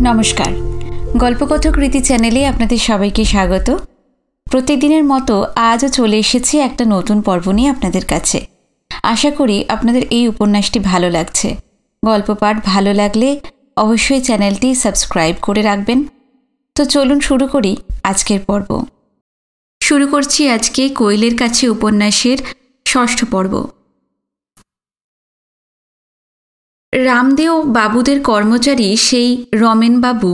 নমস্কার, গল্পকথক রীতি চ্যানেলে আপনাদের সবাইকে স্বাগত। প্রত্যেকদিনের মতো আজও চলে এসেছি একটা নতুন পর্ব নিয়ে আপনাদের কাছে। আশা করি আপনাদের এই উপন্যাসটি ভালো লাগছে। গল্প পাঠ ভালো লাগলে অবশ্যই চ্যানেলটি সাবস্ক্রাইব করে রাখবেন। তো চলুন শুরু করি আজকের পর্ব। শুরু করছি আজকে কোয়েলের কাছে উপন্যাসের ৬ষ্ঠ পর্ব। রামদেও বাবুদের কর্মচারী সেই রমেন বাবু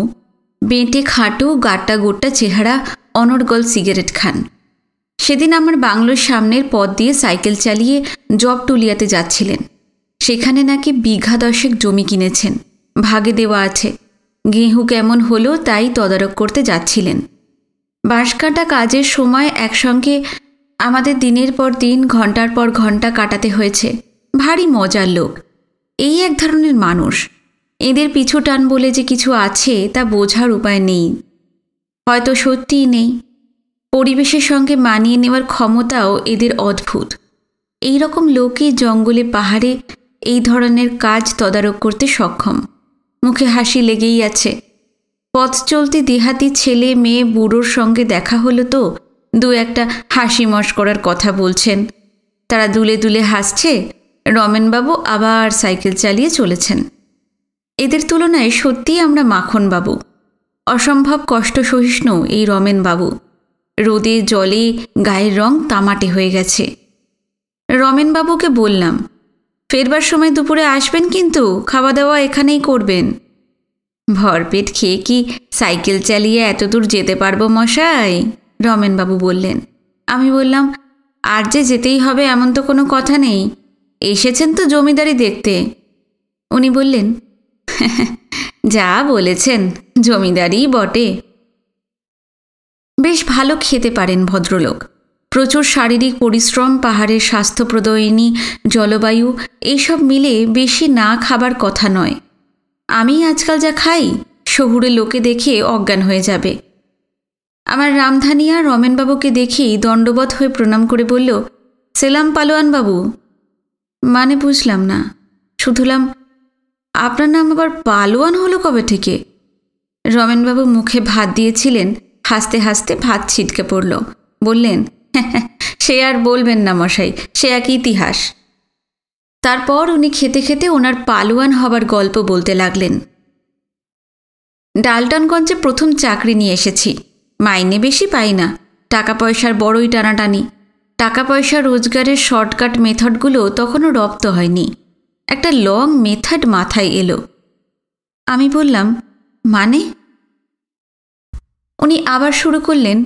বেঁটে খাটো গাট্টা গোট্টা চেহারা অনর্গল সিগারেট খান। সেদিন আমার বাংলোর সামনের পথ দিয়ে সাইকেল চালিয়ে জবটুলিয়াতে যাচ্ছিলেন। সেখানে নাকি বিঘা 10 জমি কিনেছেন, ভাগে দেওয়া আছে। গেঁহু কেমন হলো তাই তদারক করতে যাচ্ছিলেন। বাঁশ কাটা কাজের সময় একসঙ্গে আমাদের দিনের পর দিন ঘন্টার পর ঘন্টা কাটাতে হয়েছে। ভারী মজার লোক। এই এক ধরনের মানুষ। এদের পিছু টান বলে যে কিছু আছে তা বোঝার উপায় নেই, হয়তো সত্যিই নেই। পরিবেশের সঙ্গে মানিয়ে নেওয়ার ক্ষমতাও এদের অদ্ভুত। এই রকম লোকই জঙ্গলে পাহাড়ে এই ধরনের কাজ তদারক করতে সক্ষম। মুখে হাসি লেগেই আছে। পথ চলতে দেহাতি ছেলে মেয়ে বুড়োর সঙ্গে দেখা হলো তো দু একটা হাসি মশকরার কথা বলছেন। তারা দুলে দুলে হাসছে। রমেনবাবু আবার সাইকেল চালিয়ে চলেছেন। এদের তুলনায় সত্যিই আমরা মাখনবাবু। অসম্ভব কষ্ট সহিষ্ণু এই রমেনবাবু। রোদে জলে গায়ের রং তামাটে হয়ে গেছে। রমেনবাবুকে বললাম, ফেরবার সময় দুপুরে আসবেন, কিন্তু খাওয়া দাওয়া এখানেই করবেন। ভরপেট খেয়ে কি সাইকেল চালিয়ে এত দূর যেতে পারবো মশাই? রমেনবাবু বললেন। আমি বললাম, আর যে যেতেই হবে এমন তো কোনো কথা নেই, এসেছেন তো জমিদারি দেখতে। উনি বললেন, যা বলেছেন, জমিদারি বটে। বেশ ভালো খেতে পারেন ভদ্রলোক। প্রচুর শারীরিক পরিশ্রম, পাহাড়ের স্বাস্থ্যপ্রদয়িনী জলবায়ু, এইসব মিলে বেশি না খাবার কথা নয়। আমি আজকাল যা খাই শহুরে লোকে দেখে অজ্ঞান হয়ে যাবে। আমার রামধানিয়া রমেনবাবুকে দেখেই দণ্ডবৎ হয়ে প্রণাম করে বলল, সেলাম পালোয়ান বাবু। মানে বুঝলাম না। শুধুলাম, আপনার নাম আবার পালোয়ান হলো কবে থেকে? রমেনবাবু মুখে ভাত দিয়েছিলেন, হাসতে হাসতে ভাত ছিটকে পড়ল। বললেন, সে আর বলবেন না মশাই, সে এক ইতিহাস। তারপর উনি খেতে খেতে ওনার পালোয়ান হবার গল্প বলতে লাগলেন। ডালটনগঞ্জে প্রথম চাকরি নিয়ে এসেছি। মাইনে বেশি পাই না, টাকা পয়সার বড়ই টানাটানি। টাকা পয়সা রোজগারের শর্টকাট মেথডগুলো তখনও রপ্ত হয়নি। একটা লং মেথড মাথায় এলো। আমি বললাম, মানে? উনি আবার শুরু করলেন,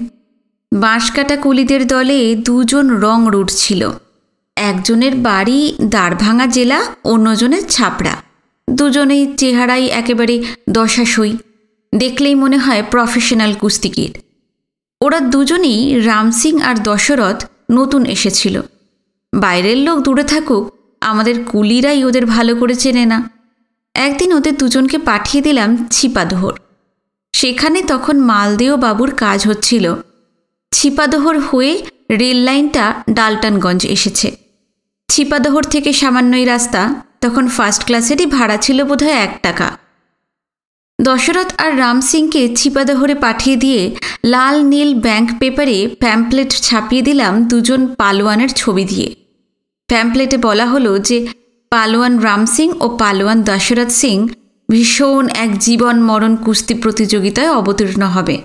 বাঁশ কাটা কুলিদের দলে 2 জন রং রুট ছিল। একজনের বাড়ি দাঁড়ভাঙা জেলা, অন্যজনের ছাপড়া। দুজনেই চেহারাই একেবারে দশাসই। দেখলেই মনে হয় প্রফেশনাল কুস্তিগির। ওরা দুজনেই রামসিং আর দশরথ নতুন এসেছিল। বাইরের লোক দূরে থাকুক, আমাদের কুলিরাই ওদের ভালো করে চেনে না। একদিন ওদের দুজনকে পাঠিয়ে দিলাম ছিপাদোহর। সেখানে তখন মালদেও বাবুর কাজ হচ্ছিল। ছিপাদোহর হয়ে রেল লাইনটা ডালটনগঞ্জ এসেছে। ছিপাদোহর থেকে সামান্যই রাস্তা। তখন ফার্স্ট ক্লাসেরই ভাড়া ছিল বোধহয় 1 টাকা। দশরথ আর রামসিংকে ছিপাদোহরে পাঠিয়ে দিয়ে লাল নীল ব্যাংক পেপারে প্যাম্পলেট ছাপিয়ে দিলাম 2 জন পালোয়ানের ছবি দিয়ে। প্যাম্পলেটে বলা হলো যে পালোয়ান রামসিং ও পালোয়ান দশরথ সিং ভীষণ এক জীবন মরণ কুস্তি প্রতিযোগিতায় অবতীর্ণ হবে।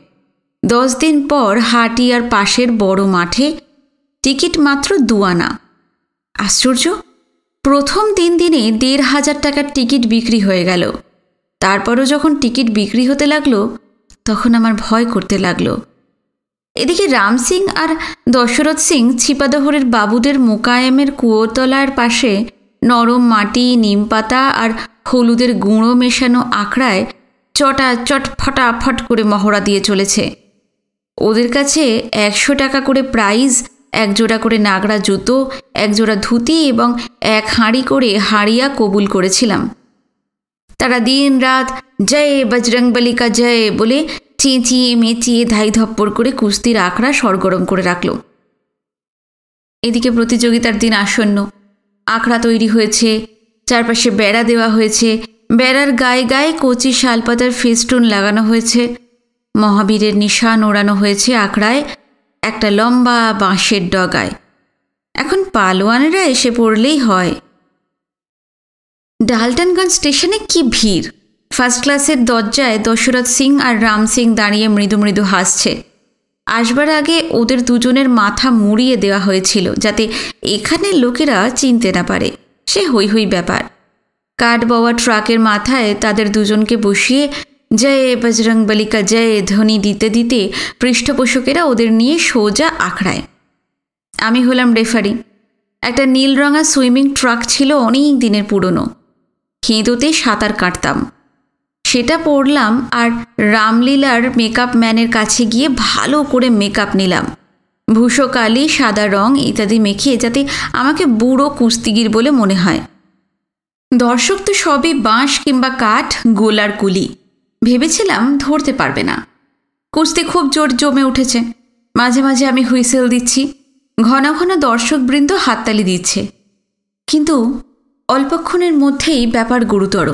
10 দিন পর হাটিয়ার পাশের বড় মাঠে। টিকিট মাত্র 2 আনা। আশ্চর্য! প্রথম 3 দিনে 1,500 টাকার টিকিট বিক্রি হয়ে গেল। তারপরও যখন টিকিট বিক্রি হতে লাগলো তখন আমার ভয় করতে লাগলো। এদিকে রামসিং আর দশরথ সিং ছিপাদোহরের বাবুদের মোকায়েমের কুয়োতলার পাশে নরম মাটি, নিম পাতা আর হলুদের গুঁড়ো মেশানো আখড়ায় চট ফটাফট করে মহড়া দিয়ে চলেছে। ওদের কাছে 100 টাকা করে প্রাইজ, 1 জোড়া করে নাগরা জুতো, 1 জোড়া ধুতি এবং 1 হাঁড়ি করে হাঁড়িয়া কবুল করেছিলাম। তারা দিন রাত জয় বজরংবলী কা জয় বলে চেঁচিয়ে মেচিয়ে ধাই ধপ্পর করে কুস্তির আখড়া সরগরম করে রাখল। এদিকে প্রতিযোগিতার দিন আসন্ন। আখড়া তৈরি হয়েছে, চারপাশে বেড়া দেওয়া হয়েছে, বেড়ার গায়ে গায়ে কচি শালপাতার ফেস্টুন লাগানো হয়েছে, মহাবীরের নিশান ওড়ানো হয়েছে আখড়ায় একটা লম্বা বাঁশের ডগায়। এখন পালোয়ানেরা এসে পড়লেই হয়। ডালটনগঞ্জ স্টেশনে কি ভিড়! ফার্স্ট ক্লাসের দরজায় দশরথ সিং আর রাম সিং দাঁড়িয়ে মৃদু মৃদু হাসছে। আসবার আগে ওদের দুজনের মাথা মুড়িয়ে দেওয়া হয়েছিল যাতে এখানের লোকেরা চিনতে না পারে। সে হৈ হৈ ব্যাপার। কাঠ বওয়া ট্রাকের মাথায় তাদের দুজনকে বসিয়ে জয় বজরংবলী কা জয় ধ্বনি দিতে দিতে পৃষ্ঠপোষকেরা ওদের নিয়ে সোজা আখড়ায়। আমি হলাম রেফারি। একটা নীল রঙা সুইমিং ট্রাক ছিল, অনেক দিনের পুরনো। হিঁদুতে সাঁতার কাটতাম, সেটা পরলাম আর রামলীলার মেকআপ ম্যানের কাছে গিয়ে ভালো করে মেকআপ নিলাম, ভূষো কালি, সাদা রং ইত্যাদি মেখে, যাতে আমাকে বুড়ো কুস্তিগির বলে মনে হয়। দর্শক তো সবই বাঁশ কিংবা কাঠ, গোলার কুলি। ভেবেছিলাম ধরতে পারবে না। কুস্তি খুব জোর জমে উঠেছে। মাঝে মাঝে আমি হুইসেল দিচ্ছি, ঘন ঘন দর্শকবৃন্দ হাততালি দিচ্ছে। কিন্তু অল্পক্ষণের মধ্যেই ব্যাপার গুরুতর।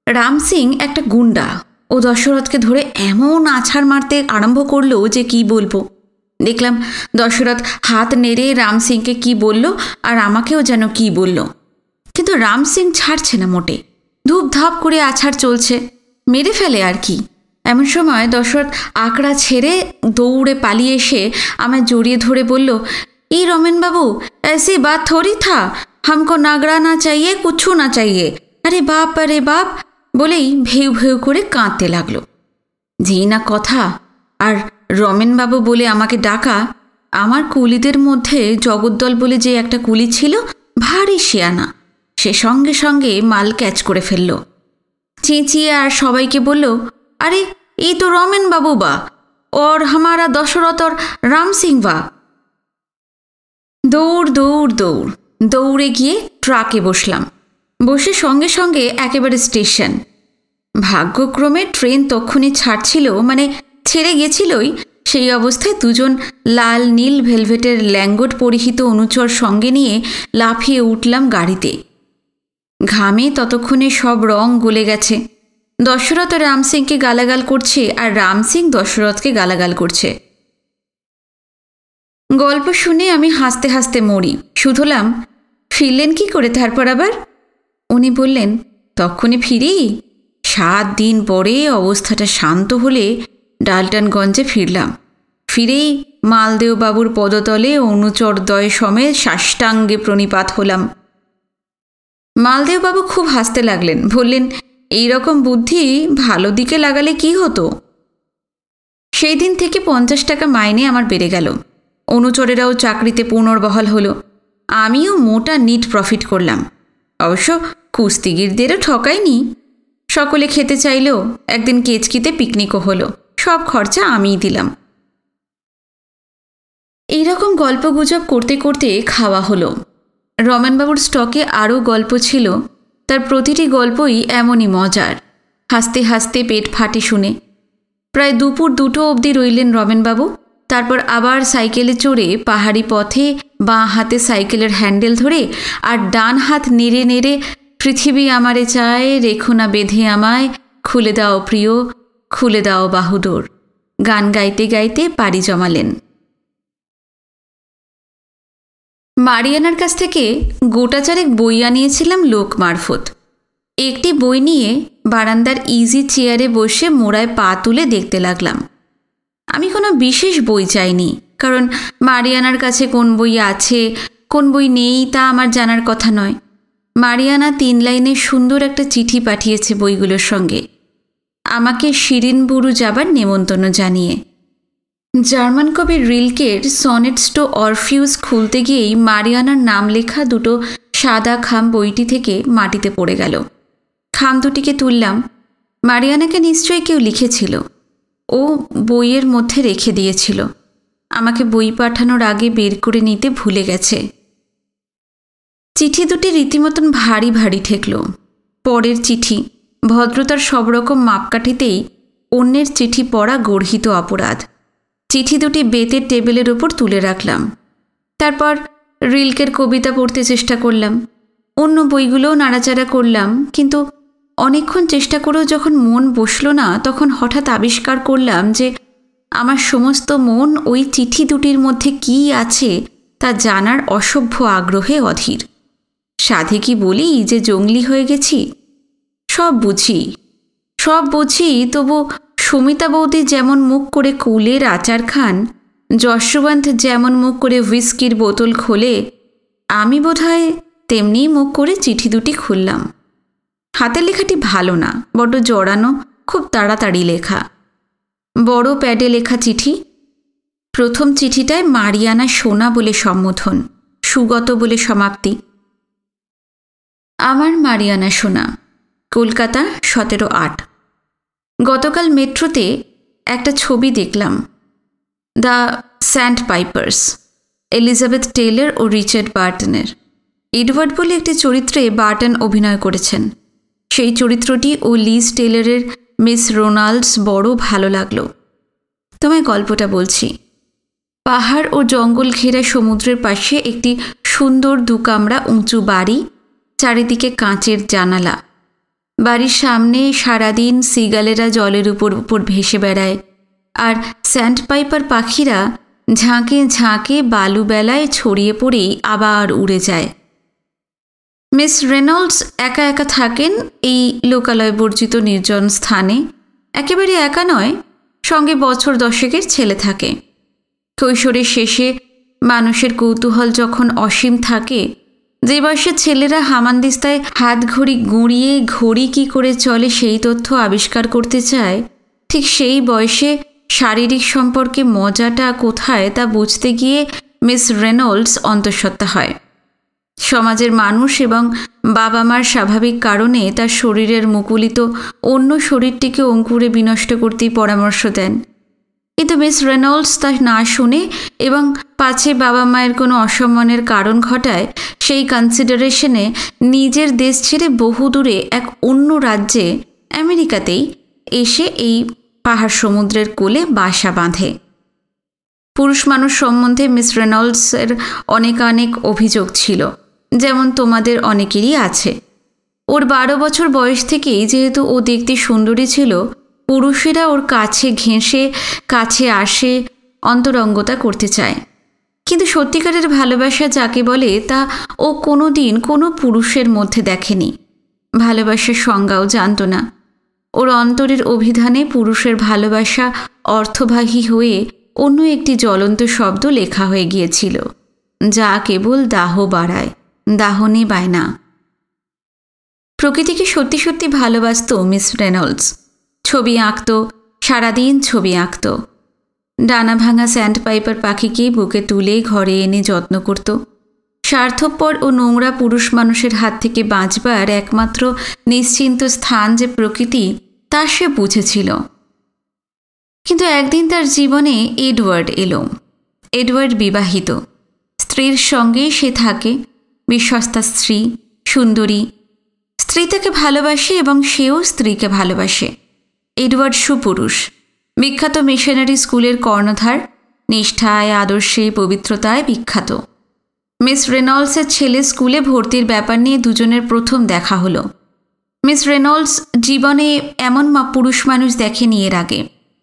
রাম সিং একটা গুন্ডা ও দশরথকে ধরে এমন আছাড় মারতে আরম্ভ করলো যে কি বলবো। দেখলাম দশরথ হাত নেড়ে রাম সিংকে কি বলল, আর আমাকেও যেন কি বলল। কিন্তু রাম সিং ছাড়ছে না মোটে, ধূপধাপ করে আছাড় চলছে, মেরে ফেলে আর কি। এমন সময় দশরথ আকড়া ছেড়ে দৌড়ে পালিয়ে এসে আমায় জড়িয়ে ধরে বলল, এই রমেন বাবু, ऐसी बात थोड़ी था, हमको नागड़ा ना चाहिए, कुछ ना चाहिए, अरे बाप বলেই ভেউ ভেউ করে কাঁদতে লাগলো। যেই না কথা আর রমেনবাবু বলে আমাকে ডাকা। আমার কুলিদের মধ্যে জগদ্দল বলে যে একটা কুলি ছিল, ভারী শিয়ানা, সে সঙ্গে সঙ্গে মাল ক্যাচ করে ফেলল। চেঁচিয়ে আর সবাইকে বলল, আরে এই তো রমেনবাবু বা, और हमारा दशरथ और राम सिंह बा। দৌড় দৌড় দৌড় দৌড়ে গিয়ে ট্রাকে বসলাম। বসে সঙ্গে সঙ্গে একেবারে স্টেশন। ভাগ্যক্রমে ট্রেন তক্ষুনি ছাড়ছিল, মানে ছেড়ে গেছিলই। সেই অবস্থায় দুজন লাল নীল ভেলভেটের ল্যাঙ্গট পরিহিত অনুচর সঙ্গে নিয়ে লাফিয়ে উঠলাম গাড়িতে। ঘামে ততক্ষণে সব রং গলে গেছে। দশরথ রাম সিংকে গালাগাল করছে, আর রাম সিং দশরথকে গালাগাল করছে। গল্প শুনে আমি হাসতে হাসতে মরি। শুধলাম, ফিরলেন কি করে তারপর আবার? উনি বললেন, তখনই ফিরি। 7 দিন পরে অবস্থাটা শান্ত হলে ডালটনগঞ্জে ফিরলাম। ফিরেই মালদেও বাবুর পদতলে অনুচরদ্বয় সমেত সাষ্টাঙ্গে প্রণিপাত হলাম। মালদেও বাবু খুব হাসতে লাগলেন, বললেন, এই রকম বুদ্ধি ভালো দিকে লাগালে কি হতো। সেই দিন থেকে 50 টাকা মাইনে আমার বেড়ে গেল। অনুচরেরাও চাকরিতে পুনর্বহাল হলো। আমিও মোটা নিট প্রফিট করলাম। অবশ্য কুস্তিগিরদেরও ঠকাইনি। সকলে খেতে চাইলেও একদিন কেচকিতে পিকনিকও হলো। সব খরচা আমিই দিলাম। এইরকম গল্পগুজব করতে করতে খাওয়া হলো। রমেনবাবুর স্টকে আরও গল্প ছিল। তার প্রতিটি গল্পই এমনই মজার। হাসতে হাসতে পেট ফাটে শুনে। প্রায় দুপুর 2টো অবধি রইলেন রমেনবাবু। তারপর আবার সাইকেলে চড়ে পাহাড়ি পথে বাঁ হাতে সাইকেলের হ্যান্ডেল ধরে আর ডান হাত নেড়ে নেড়ে, পৃথিবী আমারে চায়, রেখো না বেঁধে আমায়, খুলে দাও প্রিয়, খুলে দাও বাহুডোর, গান গাইতে গাইতে পাড়ি জমালেন। মারিয়ানার কাছ থেকে গোটাচারেক বই আনিয়েছিলাম লোক মারফত। একটি বই নিয়ে বারান্দার ইজি চেয়ারে বসে মোড়ায় পা তুলে দেখতে লাগলাম। আমি কোনো বিশেষ বই চাইনি, কারণ মারিয়ানার কাছে কোন বই আছে কোন বই নেই তা আমার জানার কথা নয়। মারিয়ানা 3 লাইনের সুন্দর একটা চিঠি পাঠিয়েছে বইগুলোর সঙ্গে, আমাকে শিরিনবুরু যাবার নেমন্তন্ন জানিয়ে। জার্মান কবি রিলকের সনেটস টু অরফিউজ খুলতে গিয়েই মারিয়ানার নাম লেখা 2টো সাদা খাম বইটি থেকে মাটিতে পড়ে গেল। খাম দুটিকে তুললাম। মারিয়ানাকে নিশ্চয়ই কেউ লিখেছিল। ও বইয়ের মধ্যে রেখে দিয়েছিল। আমাকে বই পাঠানোর আগে বের করে নিতে ভুলে গেছে। চিঠি দুটি রীতিমতন ভারী ভারী ঠেকল। পরের চিঠি। ভদ্রতার সব রকম মাপকাঠিতেই অন্যের চিঠি পড়া গর্হিত অপরাধ। চিঠি দুটি বেতের টেবিলের ওপর তুলে রাখলাম। তারপর রিলকের কবিতা পড়তে চেষ্টা করলাম। অন্য বইগুলোও নাড়াচাড়া করলাম, কিন্তু অনেকক্ষণ চেষ্টা করেও যখন মন বসল না, তখন হঠাৎ আবিষ্কার করলাম যে আমার সমস্ত মন ওই চিঠি দুটির মধ্যে কী আছে তা জানার অসভ্য আগ্রহে অধীর। সাধে কি বলি যে জঙ্গলি হয়ে গেছি? সব বুঝি, তবু সুমিতা বৌদি যেমন মুখ করে কুলের আচার খান, যশবন্ত যেমন মুখ করে হুইস্কির বোতল খোলে, আমি বোধহয় তেমনিই মুখ করে চিঠি দুটি খুললাম। হাতের লেখাটি ভালো না, বড্ড জড়ানো, খুব তাড়াতাড়ি লেখা। বড় প্যাডে লেখা চিঠি। প্রথম চিঠিটায় মারিয়ানা সোনা বলে সম্বোধন, সুগত বলে সমাপ্তি। আমার মারিয়ানা সোনা, কলকাতা 17/8। গতকাল মেট্রোতে একটা ছবি দেখলাম, the Sandpipers, Elizabeth Taylor ও রিচার্ড বার্টনের। এডওয়ার্ড বলে একটি চরিত্রে বার্টন অভিনয় করেছেন। সেই চরিত্রটি ও লিজ টেইলরের মিস রোনাল্ডস বড় ভালো লাগলো। তোমায় গল্পটা বলছি। পাহাড় ও জঙ্গল ঘেরা সমুদ্রের পাশে একটি সুন্দর 2 কামরা উঁচু বাড়ি, চারিদিকে কাঁচের জানালা। বাড়ির সামনে সারাদিন সিগালেরা জলের উপর ভেসে বেড়ায়, আর স্যান্ড পাইপার পাখিরা ঝাঁকে ঝাঁকে বালুবেলায় ছড়িয়ে পড়েই আবার উড়ে যায়। মিস রেনল্ডস একা একা থাকেন এই লোকালয় বর্জিত নির্জন স্থানে। একেবারে একা নয়, সঙ্গে বছর 10-এর ছেলে থাকে। কৈশোরের শেষে মানুষের কৌতূহল যখন অসীম থাকে, যে বয়সে ছেলেরা হামানদিস্তায় হাত ঘড়ি গুঁড়িয়ে ঘড়ি কী করে চলে সেই তথ্য আবিষ্কার করতে চায়, ঠিক সেই বয়সে শারীরিক সম্পর্কে মজাটা কোথায় তা বুঝতে গিয়ে মিস রেনল্ডস অন্তঃসত্ত্বা হয়। সমাজের মানুষ এবং বাবা মার স্বাভাবিক কারণে তার শরীরের মুকুলিত অন্য শরীরটিকে অঙ্কুরে বিনষ্ট করতেই পরামর্শ দেন। কিন্তু মিস রেনল্ডস তা না শুনে এবং পাছে বাবা মায়ের কোনো অসম্মানের কারণ ঘটায়, সেই কনসিডারেশনে নিজের দেশ ছেড়ে বহুদূরে এক অন্য রাজ্যে, আমেরিকাতেই এসে এই পাহাড় সমুদ্রের কোলে বাসা বাঁধে। পুরুষ মানুষ সম্বন্ধে মিস রেনল্ডসের অনেক অভিযোগ ছিল, যেমন তোমাদের অনেকেরই আছে। ওর 12 বছর বয়স থেকেই যেহেতু ও দেখতে সুন্দরী ছিল, পুরুষেরা ওর কাছে ঘেঁষে কাছে আসে, অন্তরঙ্গতা করতে চায়। কিন্তু সত্যিকারের ভালোবাসা যাকে বলে তা ও কোনো দিন কোনো পুরুষের মধ্যে দেখেনি। ভালোবাসার সংজ্ঞাও জানত না। ওর অন্তরের অভিধানে পুরুষের ভালোবাসা অর্থবাহী হয়ে অন্য একটি জ্বলন্ত শব্দ লেখা হয়ে গিয়েছিল, যা কেবল দাহ বাড়ায়, দাহনে বায় না। প্রকৃতিকে সত্যি সত্যি ভালোবাসত মিস রেনল্ডস। ছবি আঁকত, সারাদিন ছবি আঁকত। ডানা ভাঙা স্যান্ড পাইপার পাখিকে বুকে তুলে ঘরে এনে যত্ন করত। স্বার্থপর ও নোংরা পুরুষ মানুষের হাত থেকে বাঁচবার একমাত্র নিশ্চিন্ত স্থান যে প্রকৃতি, তা সে বুঝেছিল। কিন্তু একদিন তার জীবনে এডওয়ার্ড এলো। এডওয়ার্ড বিবাহিত, স্ত্রীর সঙ্গে সে থাকে, বিশ্বস্তা স্ত্রী, সুন্দরী। স্ত্রী তাকে ভালোবাসে এবং সেও স্ত্রীকে ভালোবাসে। এডওয়ার্ড সুপুরুষ, বিখ্যাত মিশনারি স্কুলের কর্ণধার, নিষ্ঠায়, আদর্শে, পবিত্রতায় বিখ্যাত। মিস রেনল্ডসের ছেলে স্কুলে ভর্তির ব্যাপার নিয়ে দুজনের প্রথম দেখা হলো। মিস রেনল্ডস জীবনে এমন পুরুষ মানুষ দেখেনি এর আগে।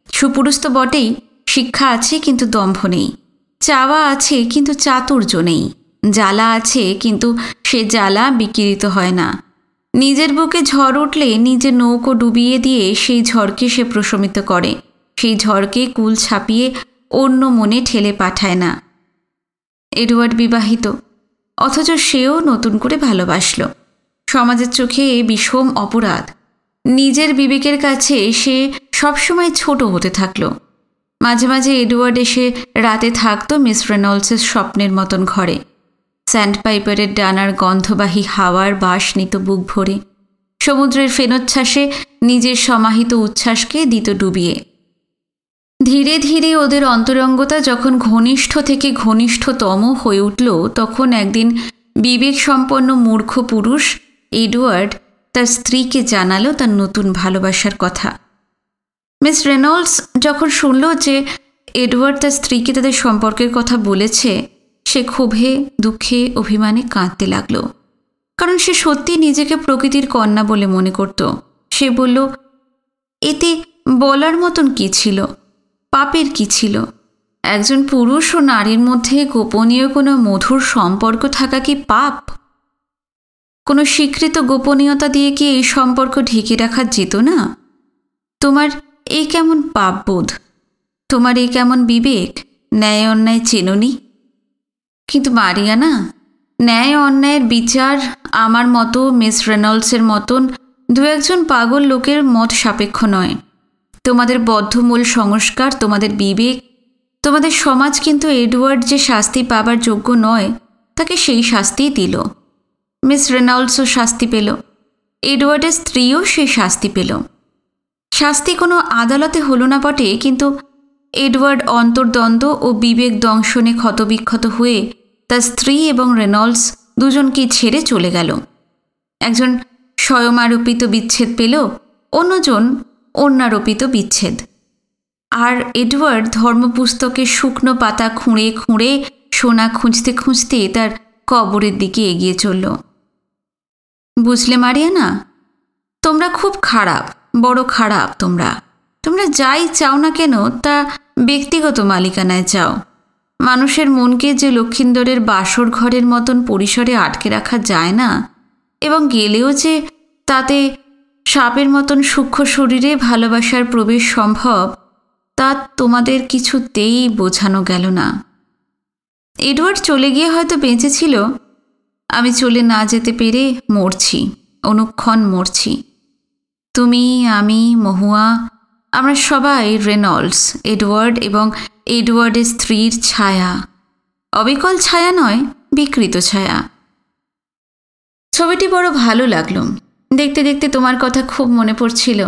সুপুরুষ তো বটেই, শিক্ষা আছে কিন্তু দম্ভ নেই, চাওয়া আছে কিন্তু চাতুর্য নেই, জ্বালা আছে কিন্তু সে জ্বালা বিকিরিত হয় না। নিজের বুকে ঝড় উঠলে নিজের নৌকো ডুবিয়ে দিয়ে সেই ঝড়কে সে প্রশমিত করে, সেই ঝড়কে কুল ছাপিয়ে অন্য মনে ঠেলে পাঠায় না। এডওয়ার্ড বিবাহিত, অথচ সেও নতুন করে ভালোবাসল। সমাজের চোখে বিষম অপরাধ। নিজের বিবেকের কাছে সে সবসময় ছোট হতে থাকল। মাঝে মাঝে এডওয়ার্ড এসে রাতে থাকত মিস রেনল্ডসের স্বপ্নের মতন ঘরে। স্যান্ড পাইপারের ডানার গন্ধবাহী হাওয়ার বাস নিত বুক ভরে। সমুদ্রের ফেনোচ্ছ্বাসে নিজের সমাহিত উচ্ছ্বাসকে দিত ডুবিয়ে। ধীরে ধীরে ওদের অন্তরঙ্গতা যখন ঘনিষ্ঠ থেকে ঘনিষ্ঠতম হয়ে উঠল, তখন একদিন বিবেক সম্পন্ন মূর্খ পুরুষ এডওয়ার্ড তার স্ত্রীকে জানালো তার নতুন ভালোবাসার কথা। মিস রেনল্ডস যখন শুনল যে এডওয়ার্ড তার স্ত্রীকে তাদের সম্পর্কের কথা বলেছে, সে ক্ষোভে, দুঃখে, অভিমানে কাঁদতে লাগল। কারণ সে সত্যি নিজেকে প্রকৃতির কন্যা বলে মনে করত। সে বলল, এতে বলার মতন কি ছিল? পাপের কি ছিল? একজন পুরুষ ও নারীর মধ্যে গোপনীয় কোনো মধুর সম্পর্ক থাকা কি পাপ? কোনো স্বীকৃত গোপনীয়তা দিয়ে কি এই সম্পর্ক ঢেকে রাখা যেত না? তোমার এই কেমন পাপবোধ, তোমার এই কেমন বিবেক? ন্যায় অন্যায় চেননি? কিন্তু মারিয়ানা, ন্যায় অন্যায়ের বিচার আমার মতো মিস রেনল্ডসের মতন দু একজন পাগল লোকের মত সাপেক্ষ নয়। তোমাদের বদ্ধমূল সংস্কার, তোমাদের বিবেক, তোমাদের সমাজ কিন্তু এডওয়ার্ড যে শাস্তি পাবার যোগ্য নয় তাকে সেই শাস্তিই দিল। মিস রেনল্ডসও শাস্তি পেল, এডওয়ার্ডের স্ত্রীও সেই শাস্তি পেল। শাস্তি কোনো আদালতে হলো না বটে, কিন্তু এডওয়ার্ড অন্তর্দ্বন্দ্ব ও বিবেক দংশনে ক্ষতবিক্ষত হয়ে তার স্ত্রী এবং রেনল্ডস দুজনকেই ছেড়ে চলে গেল। একজন স্বয়মারোপিত বিচ্ছেদ পেল, অন্যজন অন্যারোপিত বিচ্ছেদ। আর এডওয়ার্ড ধর্মপুস্তকের শুকনো পাতা খুঁড়ে খুঁড়ে সোনা খুঁজতে খুঁজতে তার কবরের দিকে এগিয়ে চলল। বুঝলে মারিয়ানা, তোমরা খুব খারাপ, বড় খারাপ। তোমরা যাই চাও না কেন তা ব্যক্তিগত মালিকানায় চাও। মানুষের মনকে যে লক্ষিন্দরের বাসর ঘরের মতন পরিসরে আটকে রাখা যায় না, এবং গেলেও যে তাতে সাপের মতন সূক্ষ্ম শরীরে ভালোবাসার প্রবেশ সম্ভব, তা তোমাদের কিছুতেই বোঝানো গেল না। এডওয়ার্ড চলে গিয়ে হয়তো বেঁচেছিল, আমি চলে না যেতে পেরে মরছি, অনুক্ষণ মরছি। তুমি, আমি, মহুয়া, আমরা সবাই রেনল্ডস, এডওয়ার্ড এবং এডওয়ার্ডের স্ত্রীর ছায়া। অবিকল ছায়া নয়, বিকৃত ছায়া। ছবিটি বড় ভালো লাগলো। দেখতে দেখতে তোমার কথা খুব মনে পড়ছিল।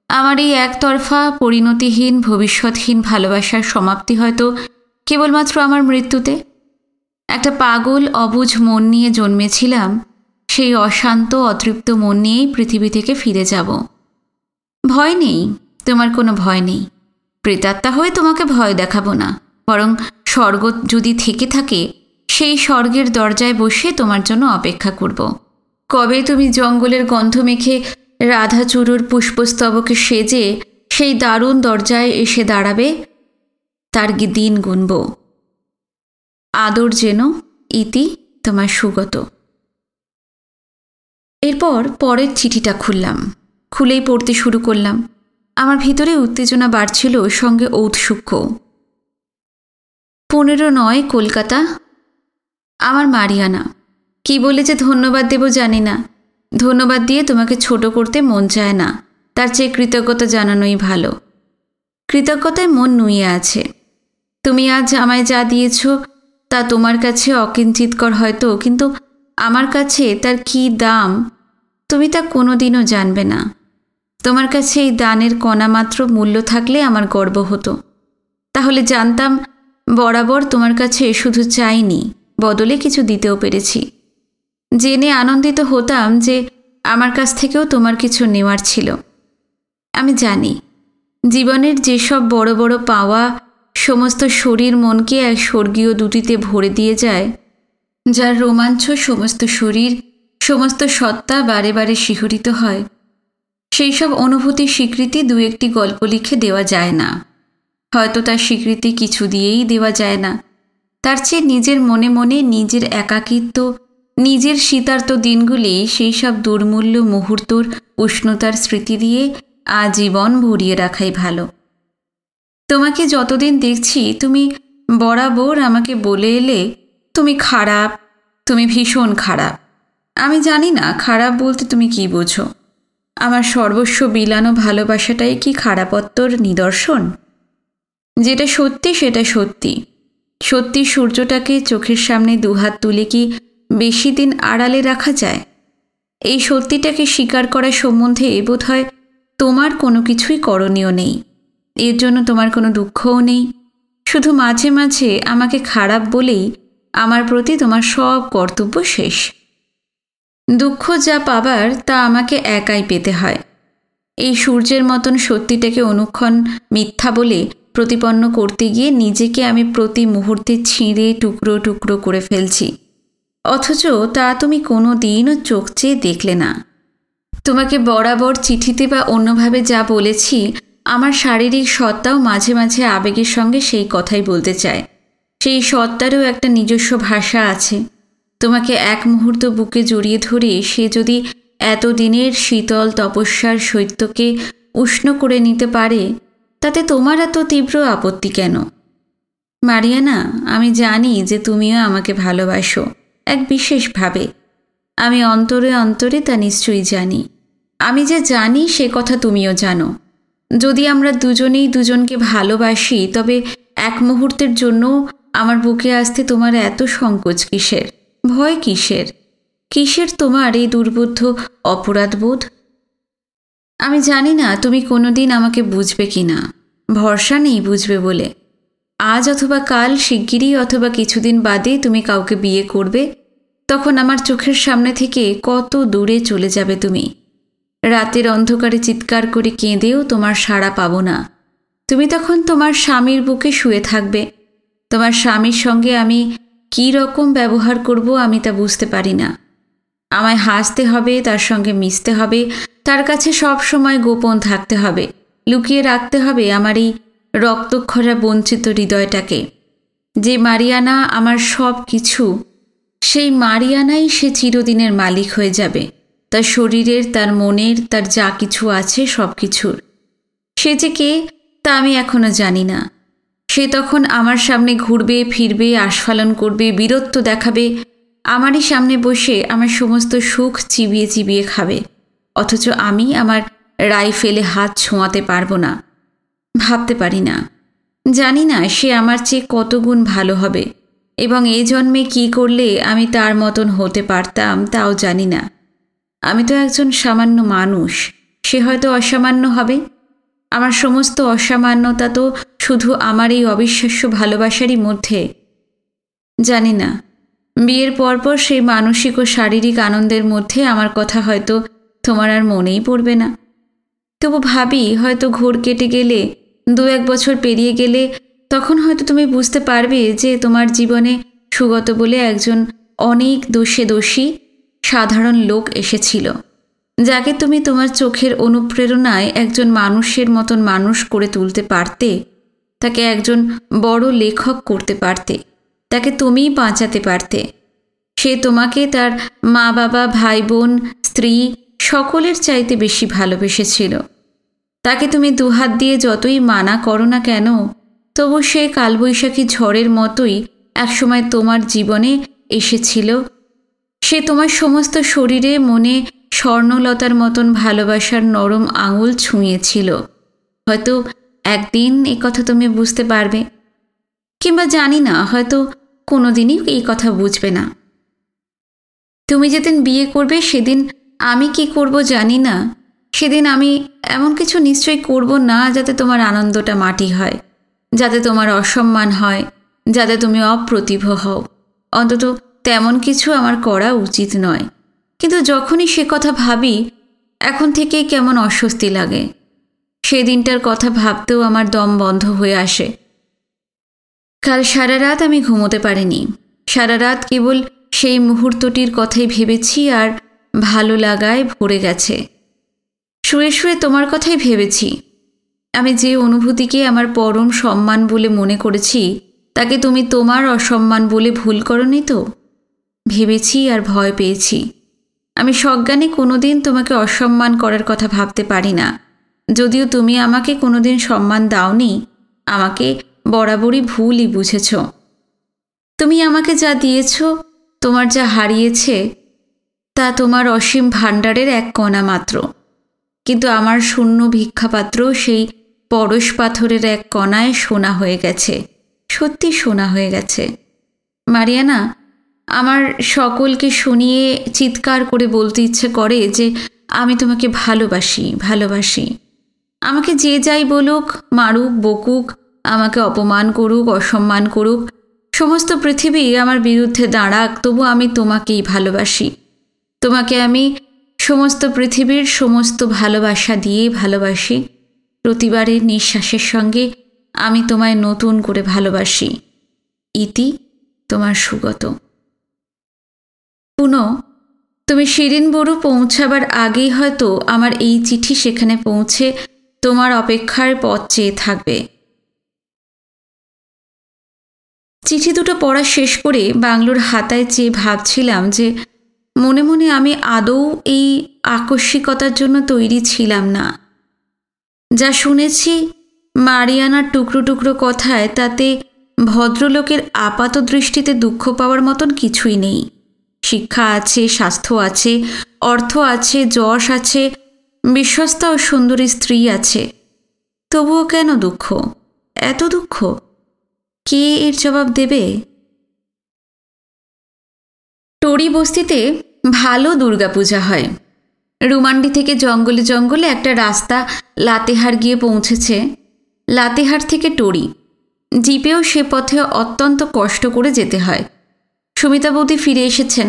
আমার এই একতরফা পরিণতিহীন ভবিষ্যৎহীন ভালোবাসার সমাপ্তি হয়তো কেবলমাত্র আমার মৃত্যুতে। একটা পাগল অবুঝ মন নিয়ে জন্মেছিলাম, সেই অশান্ত অতৃপ্ত মন নিয়েই পৃথিবী থেকে ফিরে যাব। ভয় নেই, তোমার কোনো ভয় নেই। প্রেতাত্মা হয়ে তোমাকে ভয় দেখাবো না, বরং স্বর্গ যদি থেকে থাকে সেই স্বর্গের দরজায় বসে তোমার জন্য অপেক্ষা করব। কবে তুমি জঙ্গলের গন্ধ মেখে রাধাচূড়োর পুষ্পস্তবকে সেজে সেই দারুণ দরজায় এসে দাঁড়াবে, তার দিন গুনব। আদর যেন, ইতি, তোমার সুগত। এরপর পরের চিঠিটা খুললাম। খুলেই পড়তে শুরু করলাম। আমার ভিতরে উত্তেজনা বাড়ছিল, সঙ্গে ঔৎসুক্য। 15/9 কলকাতা। আমার মারিয়ানা, কি বলে যে ধন্যবাদ দেব জানি না। ধন্যবাদ দিয়ে তোমাকে ছোট করতে মন চায় না, তার চেয়ে কৃতজ্ঞতা জানানোই ভালো। কৃতজ্ঞতায় মন নুয়ে আছে। তুমি আজ আমায় যা দিয়েছ তা তোমার কাছে অকিঞ্চিতকর হয়তো, কিন্তু আমার কাছে তার কী দাম তুমি তা কোনোদিনও জানবে না। তোমার কাছে এই দানের কণামাত্র মূল্য থাকলে আমার গর্ব হতো। তাহলে জানতাম বরাবর তোমার কাছে শুধু চাইনি, বদলে কিছু দিতেও পেরেছি। জেনে আনন্দিত হতাম যে আমার কাছ থেকেও তোমার কিছু নেওয়ার ছিল। আমি জানি জীবনের যেসব বড় বড় পাওয়া সমস্ত শরীর মনকে এক স্বর্গীয় দুটিতে ভরে দিয়ে যায়, যার রোমাঞ্চ সমস্ত শরীর সমস্ত সত্তা বারে বারে শিহরিত হয়, সেই সব অনুভূতির স্বীকৃতি দু একটি গল্প লিখে দেওয়া যায় না। হয়তো তার স্বীকৃতি কিছু দিয়েই দেওয়া যায় না। তার চেয়ে নিজের মনে মনে নিজের একাকিত্ব, নিজের শীতার্ত দিনগুলি সেই সব দুর্মূল্য মুহূর্তর উষ্ণতার স্মৃতি দিয়ে আজীবন ভরিয়ে রাখাই ভালো। তোমাকে যতদিন দেখছি তুমি বরাবর আমাকে বলে এলে, তুমি খারাপ, তুমি ভীষণ খারাপ। আমি জানি না খারাপ বলতে তুমি কি বোঝো। আমার সর্বস্ব বিলানো ভালোবাসাটাই কি খারাপত্বর নিদর্শন? যেটা সত্যি সেটা সত্যি। সত্যি সূর্যটাকে চোখের সামনে দুহাত তুলে কি বেশি দিন আড়ালে রাখা যায়? এই সত্যিটাকে স্বীকার করার সম্বন্ধে বোধহয় তোমার কোনো কিছুই করণীয় নেই। এর জন্য তোমার কোনো দুঃখও নেই। শুধু মাঝে মাঝে আমাকে খারাপ বলেই আমার প্রতি তোমার সব কর্তব্য শেষ। দুঃখ যা পাবার তা আমাকে একাই পেতে হয়। এই সূর্যের মতন সত্যিটাকে অনুক্ষণ মিথ্যা বলে প্রতিপন্ন করতে গিয়ে নিজেকে আমি প্রতি মুহূর্তে ছিঁড়ে টুকরো টুকরো করে ফেলছি, অথচ তা তুমি কোনো দিনও চোখ চেয়ে দেখলে না। তোমাকে বরাবর চিঠিতে বা অন্যভাবে যা বলেছি, আমার শারীরিক সত্তাও মাঝে মাঝে আবেগের সঙ্গে সেই কথাই বলতে চায়। সেই সত্তারও একটা নিজস্ব ভাষা আছে। তোমাকে এক মুহূর্ত বুকে জড়িয়ে ধরে সে যদি এতদিনের শীতল তপস্যার শৈত্যকে উষ্ণ করে নিতে পারে, তাতে তোমার এত তীব্র আপত্তি কেন? মারিয়ানা, আমি জানি যে তুমিও আমাকে ভালোবাসো এক বিশেষভাবে। আমি অন্তরে অন্তরে তা নিশ্চয়ই জানি। আমি যে জানি সে কথা তুমিও জানো। যদি আমরা দুজনেই দুজনকে ভালোবাসি, তবে এক মুহূর্তের জন্য আমার বুকে আসতে তোমার এত সংকোচ কিসের? ভয় কিসের? কিসের তোমার এই দুর্বোধ্য অপরাধবোধ? আমি জানি না তুমি কোনোদিন আমাকে বুঝবে কি না। ভরসা নেই বুঝবে বলে। আজ অথবা কাল, শিগগিরই অথবা কিছুদিন বাদে তুমি কাউকে বিয়ে করবে। তখন আমার চোখের সামনে থেকে কত দূরে চলে যাবে তুমি। রাতের অন্ধকারে চিৎকার করে কেঁদেও তোমার সাড়া পাবো না। তুমি তখন তোমার স্বামীর বুকে শুয়ে থাকবে। তোমার স্বামীর সঙ্গে আমি কী রকম ব্যবহার করব আমি তা বুঝতে পারি না। আমায় হাসতে হবে, তার সঙ্গে মিশতে হবে, তার কাছে সব সময় গোপন থাকতে হবে, লুকিয়ে রাখতে হবে আমার এই রক্তক্ষরা বঞ্চিত হৃদয়টাকে। যে মারিয়ানা আমার সব কিছু, সেই মারিয়ানাই সে চিরদিনের মালিক হয়ে যাবে, তার শরীরের, তার মনের, তার যা কিছু আছে সব কিছুর। সে যে কে তা আমি এখনো জানি না। সে তখন আমার সামনে ঘুরবে ফিরবে, আস্ফালন করবে, বীরত্ব দেখাবে, আমারই সামনে বসে আমার সমস্ত সুখ চিবিয়ে চিবিয়ে খাবে, অথচ আমি আমার রাইফেলে হাত ছোঁয়াতে পারবো না। ভাবতে পারি না। জানি না সে আমার চেয়ে কত গুণ ভালো হবে, এবং এই জন্মে কি করলে আমি তার মতন হতে পারতাম তাও জানি না। আমি তো একজন সামান্য মানুষ, সে হয়তো অসামান্য হবে। আমার সমস্ত অসামান্যতা তো শুধু আমার এই অবিশ্বাস্য ভালোবাসারই মধ্যে। জানি না, বিয়ের পরপর সেই মানসিক ও শারীরিক আনন্দের মধ্যে আমার কথা হয়তো তোমার আর মনেই পড়বে না। তবু ভাবি, হয়তো ঘোর কেটে গেলে, 2-1 বছর পেরিয়ে গেলে, তখন হয়তো তুমি বুঝতে পারবে যে তোমার জীবনে সুগত বলে একজন অনেক দোষে দোষী সাধারণ লোক এসেছিল, যাকে তুমি তোমার চোখের অনুপ্রেরণায় একজন মানুষের মতন মানুষ করে তুলতে পারতে, তাকে একজন বড় লেখক করতে পারতে, তাকে তুমিই বাঁচাতে পারতে। সে তোমাকে তার মা বাবা, ভাই বোন, স্ত্রী সকলের চাইতে বেশি ভালোবেসেছিল। তাকে তুমি দুহাত দিয়ে যতই মানা করো না কেন, তবু সে কালবৈশাখী ঝড়ের মতোই একসময় তোমার জীবনে এসেছিল। সে তোমার সমস্ত শরীরে মনে স্বর্ণলতার মতন ভালোবাসার নরম আঙুল ছুঁয়েছিল। হয়তো একদিন এই কথা তুমি বুঝতে পারবে, কিংবা জানি না, হয়তো কোনোদিনই এই কথা বুঝবে না। তুমি যেদিন বিয়ে করবে সেদিন আমি কি করব জানি না। সেদিন আমি এমন কিছু নিশ্চয়ই করব না যাতে তোমার আনন্দটা মাটি হয়, যাতে তোমার অসম্মান হয়, যাতে তুমি অপ্রতিভ হও। অন্তত তেমন কিছু আমার করা উচিত নয়। কিন্তু যখনই সে কথা ভাবি, এখন থেকেই কেমন অস্বস্তি লাগে। সেদিনটার কথা ভাবতেও আমার দম বন্ধ হয়ে আসে। কাল সারা রাত আমি ঘুমোতে পারিনি। সারা রাত কেবল সেই মুহূর্তটির কথাই ভেবেছি, আর ভালো লাগায় ভরে গেছে। শুয়ে শুয়ে তোমার কথাই ভেবেছি। আমি যে অনুভূতিকে আমার পরম সম্মান বলে মনে করেছি, তাকে তুমি তোমার অসম্মান বলে ভুল করনি তো? ভেবেছি আর ভয় পেয়েছি। আমি সজ্ঞানে কোনোদিন তোমাকে অসম্মান করার কথা ভাবতে পারি না। যদিও তুমি আমাকে কোনোদিন সম্মান দাওনি, আমাকে বরাবরই ভুলই বুঝেছ। তুমি আমাকে যা দিয়েছ, তোমার যা হারিয়েছে, তা তোমার অসীম ভাণ্ডারের এক কণা মাত্র। কিন্তু আমার শূন্য ভিক্ষাপাত্র সেই পরশ পাথরের এক কণায় সোনা হয়ে গেছে, সত্যি সোনা হয়ে গেছে। মারিয়ানা, আমার সকলকে শুনিয়ে চিৎকার করে বলতে ইচ্ছে করে যে আমি তোমাকে ভালোবাসি, ভালোবাসি। আমাকে যে যাই বলুক, মারুক, বকুক, আমাকে অপমান করুক, অসম্মান করুক, সমস্ত পৃথিবী আমার বিরুদ্ধে দাঁড়াক, তবু আমি তোমাকেই ভালোবাসি। তোমাকে আমি সমস্ত পৃথিবীর সমস্ত ভালোবাসা দিয়ে ভালোবাসি। প্রতিবারের নিঃশ্বাসের সঙ্গে আমি তোমায় নতুন করে ভালোবাসি। ইতি, তোমার সুগত। পুনঃ তুমি শিরিন বড়ু পৌঁছাবার আগেই হয়তো আমার এই চিঠি সেখানে পৌঁছে তোমার অপেক্ষার পথ চেয়ে থাকবে। চিঠি দুটো পড়া শেষ করে বাংলোর হাতায় চেয়ে ভাবছিলাম যে মনে মনে আমি আদৌ এই আকস্মিকতার জন্য তৈরি ছিলাম না। যা শুনেছি মারিয়ানার টুকরো টুকরো কথায়, তাতে ভদ্রলোকের আপাত দৃষ্টিতে দুঃখ পাওয়ার মতন কিছুই নেই। শিক্ষা আছে, স্বাস্থ্য আছে, অর্থ আছে, যশ আছে, বিশ্বস্তা ও সুন্দরী স্ত্রী আছে। তবুও কেন দুঃখ, এত দুঃখ? কে এর জবাব দেবে? টরি বস্তিতে ভালো দুর্গাপূজা হয়। রুমান্ডি থেকে জঙ্গলে জঙ্গলে একটা রাস্তা লাতেহার গিয়ে পৌঁছেছে। লাতেহার থেকে টরি জিপেও সে পথে অত্যন্ত কষ্ট করে যেতে হয়। সুমিতা বৌদি ফিরে এসেছেন,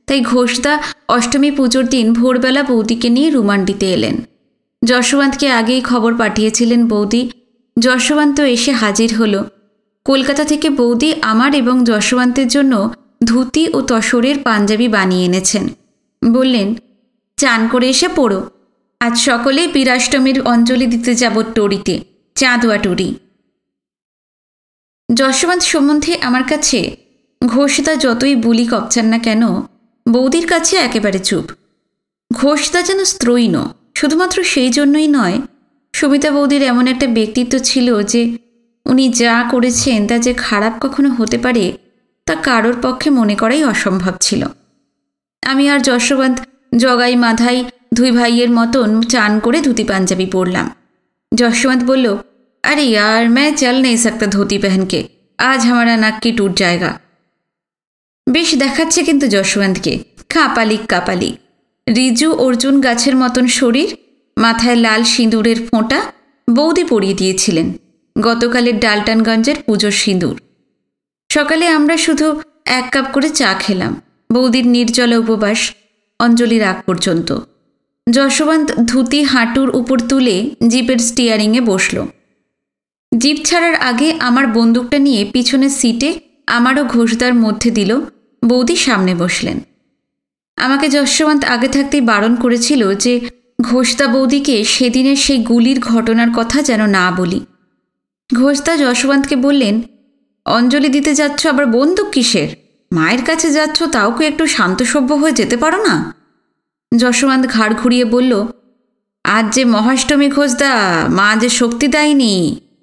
তাই ঘোষদা অষ্টমী পুজোর দিন ভোরবেলা বৌদিকে নিয়ে রুমান্ডিতে এলেন। যশোবন্তকে আগেই খবর পাঠিয়েছিলেন বৌদি। যশোবন্ত এসে হাজির হল। কলকাতা থেকে বৌদি আমার এবং যশোবন্তের জন্য ধুতি ও তসরের পাঞ্জাবি বানিয়ে এনেছেন। বললেন, চান করে এসে পড়ো, আজ সকলে বীরাষ্টমীর অঞ্জলি দিতে যাব টরিতে, চাঁদোয়া টরি। যশোবন্ত সম্বন্ধে আমার কাছে ঘোষদা যতই বুলি কপচান না কেন, বৌদির কাছে একেবারে চুপ। ঘোষদা যেন স্ত্রৈণ, শুধুমাত্র সেই জন্যই নয়, সুমিতা বৌদির এমন একটা ব্যক্তিত্ব ছিল যে উনি যা করেছেন তা যে খারাপ কখনো হতে পারে তা কারোর পক্ষে মনে করাই অসম্ভব ছিল। আমি আর যশোবন্ত জগাই মাধাই দুই ভাইয়ের মতন চান করে ধুতি পাঞ্জাবি পরলাম। যশোবন্ত বলল, আরে यार मैं चल नहीं सकता धोती पहन के, आज हमारा नाक की टूट जाएगा। বেশ দেখাচ্ছে কিন্তু যশোবন্তকে, কাপালিক কাপালিক, রিজু অর্জুন গাছের মতন শরীর, মাথায় লাল সিঁদুরের ফোঁটা। বৌদি পরিয়ে দিয়েছিলেন গতকালের ডালটানগঞ্জের পুজোর সিঁদুর। সকালে আমরা শুধু 1 কাপ করে চা খেলাম। বৌদির নির্জলা উপবাস অঞ্জলির আগ পর্যন্ত। যশোবন্ত ধুতি হাঁটুর উপর তুলে জিপের স্টিয়ারিংয়ে বসল। জিপ ছাড়ার আগে আমার বন্দুকটা নিয়ে পিছনের সিটে আমারও ঘোষদার মধ্যে দিল। বৌদি সামনে বসলেন। আমাকে যশোবন্ত আগে থাকতেই বারণ করেছিল যে ঘোষদা বৌদিকে সেদিনের সেই গুলির ঘটনার কথা যেন না বলি। ঘোষদা যশোবন্তকে বললেন, অঞ্জলি দিতে যাচ্ছ, আবার বন্দুক কিসের? মায়ের কাছে যাচ্ছ, তাও কি একটু শান্তসভ্য হয়ে যেতে পারো না? যশোবন্ত ঘাড় ঘুরিয়ে বলল, আজ যে মহাষ্টমী ঘোষদা, মা যে শক্তি দেয়নি,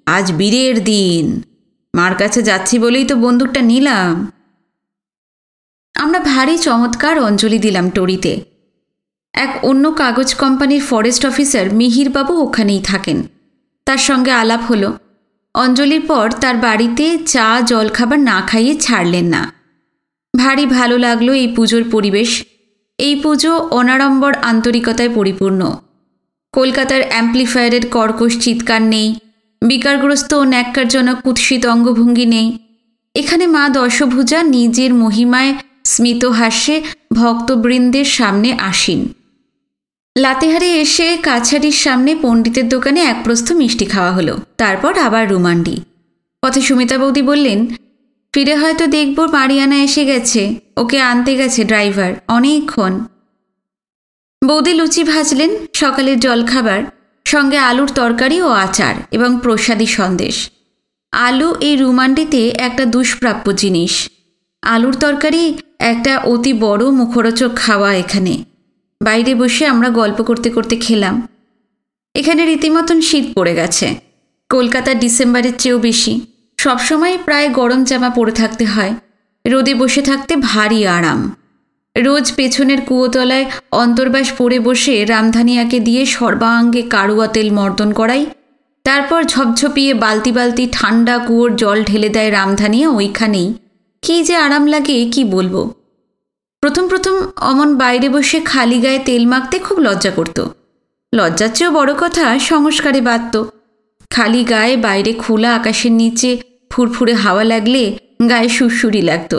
আজ বীরের দিন, মার কাছে যাচ্ছি বলেই তো বন্দুকটা নিলাম। আমরা ভারী চমৎকার অঞ্জলি দিলাম টরিতে। এক অন্য কাগজ কোম্পানির ফরেস্ট অফিসার মিহিরবাবু ওখানেই থাকেন। তার সঙ্গে আলাপ হলো। অঞ্জলির পর তার বাড়িতে চা জলখাবার না খাইয়ে ছাড়লেন না। ভারী ভালো লাগলো এই পুজোর পরিবেশ। এই পুজো অনাড়ম্বর আন্তরিকতায় পরিপূর্ণ। কলকাতার অ্যাম্প্লিফায়ারের কর্কশ চিৎকার নেই, বিকারগ্রস্ত ও ন্যাক্কারজনক কুৎসিত অঙ্গভঙ্গি নেই। এখানে মা দশভুজা নিজের মহিমায় স্মিত হাস্যে ভক্তবৃন্দের সামনে আসীন। লাতেহারে এসে কাছারির সামনে পণ্ডিতের দোকানে এক প্রস্থ মিষ্টি খাওয়া হলো। তারপর আবার রুমান্ডি। পথে সুমিতা বৌদি বললেন, ফিরে হয়তো দেখব মারিয়ানা এসে গেছে, ওকে আনতে গেছে ড্রাইভার অনেকক্ষণ। বৌদি লুচি ভাজলেন, সকালের জলখাবার, সঙ্গে আলুর তরকারি ও আচার এবং প্রসাদী সন্দেশ। আলু এই রুমান্ডিতে একটা দুষ্প্রাপ্য জিনিস। আলুর তরকারি একটা অতি বড় মুখরোচক খাওয়া। এখানে বাইরে বসে আমরা গল্প করতে করতে খেলাম। এখানে রীতিমতন শীত পড়ে গেছে, কলকাতার ডিসেম্বরের চেয়েও বেশি। সবসময় প্রায় গরম জামা পরে থাকতে হয়। রোদে বসে থাকতে ভারী আরাম। রোজ পেছনের কুয়োতলায় অন্তর্বাস পরে বসে রামধানিয়াকে দিয়ে সর্বাঙ্গে কারুয়া তেল মর্দন করাই, তারপর ঝপঝপিয়ে বালতি বালতি ঠান্ডা কুয়োর জল ঢেলে দেয় রামধানিয়া ওইখানেই। কী যে আরাম লাগে কি বলবো। প্রথম প্রথম অমন বাইরে বসে খালি গায়ে তেল মাখতে খুব লজ্জা করত। লজ্জার চেয়েও বড় কথা, সংস্কারে বাধত। খালি গায়ে বাইরে খোলা আকাশের নিচে ফুরফুরে হাওয়া লাগলে গায়ে সুরসুরি লাগত।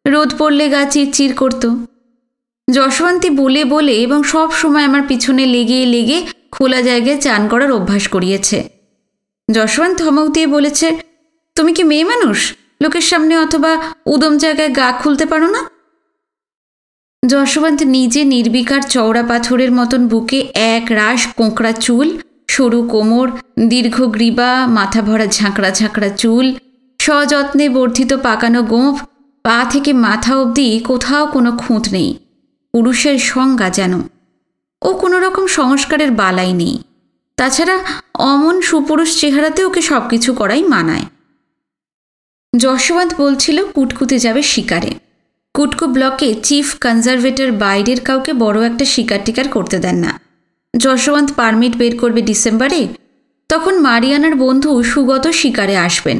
রোদ পড়লে গা চিরচির করত। যশোবন্তী বলে বলে এবং সব সময় আমার পিছনে লেগে লেগে খোলা জায়গায় চান করার অভ্যাস করিয়েছে। যশোবন্ত ধমক দিয়ে বলেছে, তুমি কি মেয়ে মানুষ? লোকের সামনে অথবা উদম জায়গায় গা খুলতে পারো না? যশবন্ত নিজে নির্বিকার চওড়া পাথরের মতন বুকে এক রাশ কোঁকড়া চুল, সরু কোমর, দীর্ঘ গ্রীবা, মাথা ভরা ঝাঁকড়া ঝাঁকড়া চুল, সযত্নে বর্ধিত পাকানো গোঁফ, পা থেকে মাথা অবধি কোথাও কোনো খুঁত নেই। পুরুষের সংজ্ঞা যেন। ও কোনো রকম সংস্কারের বালাই নেই। তাছাড়া অমন সুপুরুষ চেহারাতে ওকে সব কিছু করাই মানায়। যশবন্ত বলছিল কুটকুতে যাবে শিকারে। কুটকু ব্লকে চিফ কনজারভেটর বাইরের কাউকে বড় একটা শিকার টিকার করতে দেন না। যশবন্ত পারমিট বের করবে ডিসেম্বরে, তখন মারিয়ানার বন্ধু সুগত শিকারে আসবেন।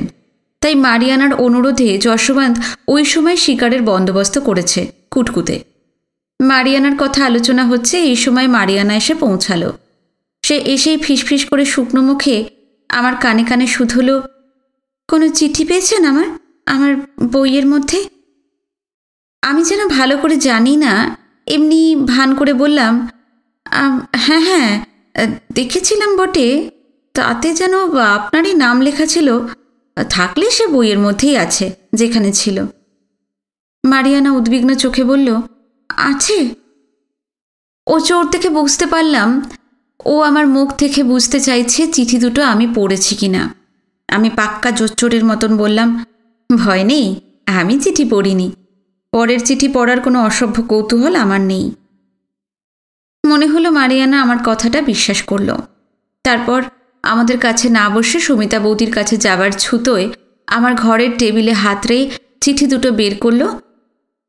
তাই মারিয়ানার অনুরোধে যশবন্ত ওই সময় শিকারের বন্দোবস্ত করেছে কুটকুতে। মারিয়ানার কথা আলোচনা হচ্ছে, এই সময় মারিয়ানা এসে পৌঁছালো। সে এসেই ফিসফিস করে শুকনো মুখে আমার কানে কানে শুধল, কোনো চিঠি পেয়েছেন আমার বইয়ের মধ্যে? আমি যেন ভালো করে জানি না, এমনি ভান করে বললাম, হ্যাঁ হ্যাঁ দেখেছিলাম বটে, তাতে যেন আপনারই নাম লেখা ছিল। থাকলে সে বইয়ের মধ্যেই আছে, যেখানে ছিল। মারিয়ানা উদ্বিগ্ন চোখে বলল, আছে? ও চোর থেকে বুঝতে পারলাম ও আমার মুখ থেকে বুঝতে চাইছে চিঠি দুটো আমি পড়েছি কিনা। আমি পাক্কা জোচ্চোরের মতন বললাম, ভয় নেই, আমি চিঠি পড়িনি। পরের চিঠি পড়ার কোনো অসভ্য কৌতূহল আমার নেই। মনে হলো মারিয়ানা আমার কথাটা বিশ্বাস করল। তারপর আমাদের কাছে না বসে সুমিতা বৌদির কাছে যাবার ছুতোয় আমার ঘরের টেবিলে হাত রেখে চিঠি দুটো বের করল,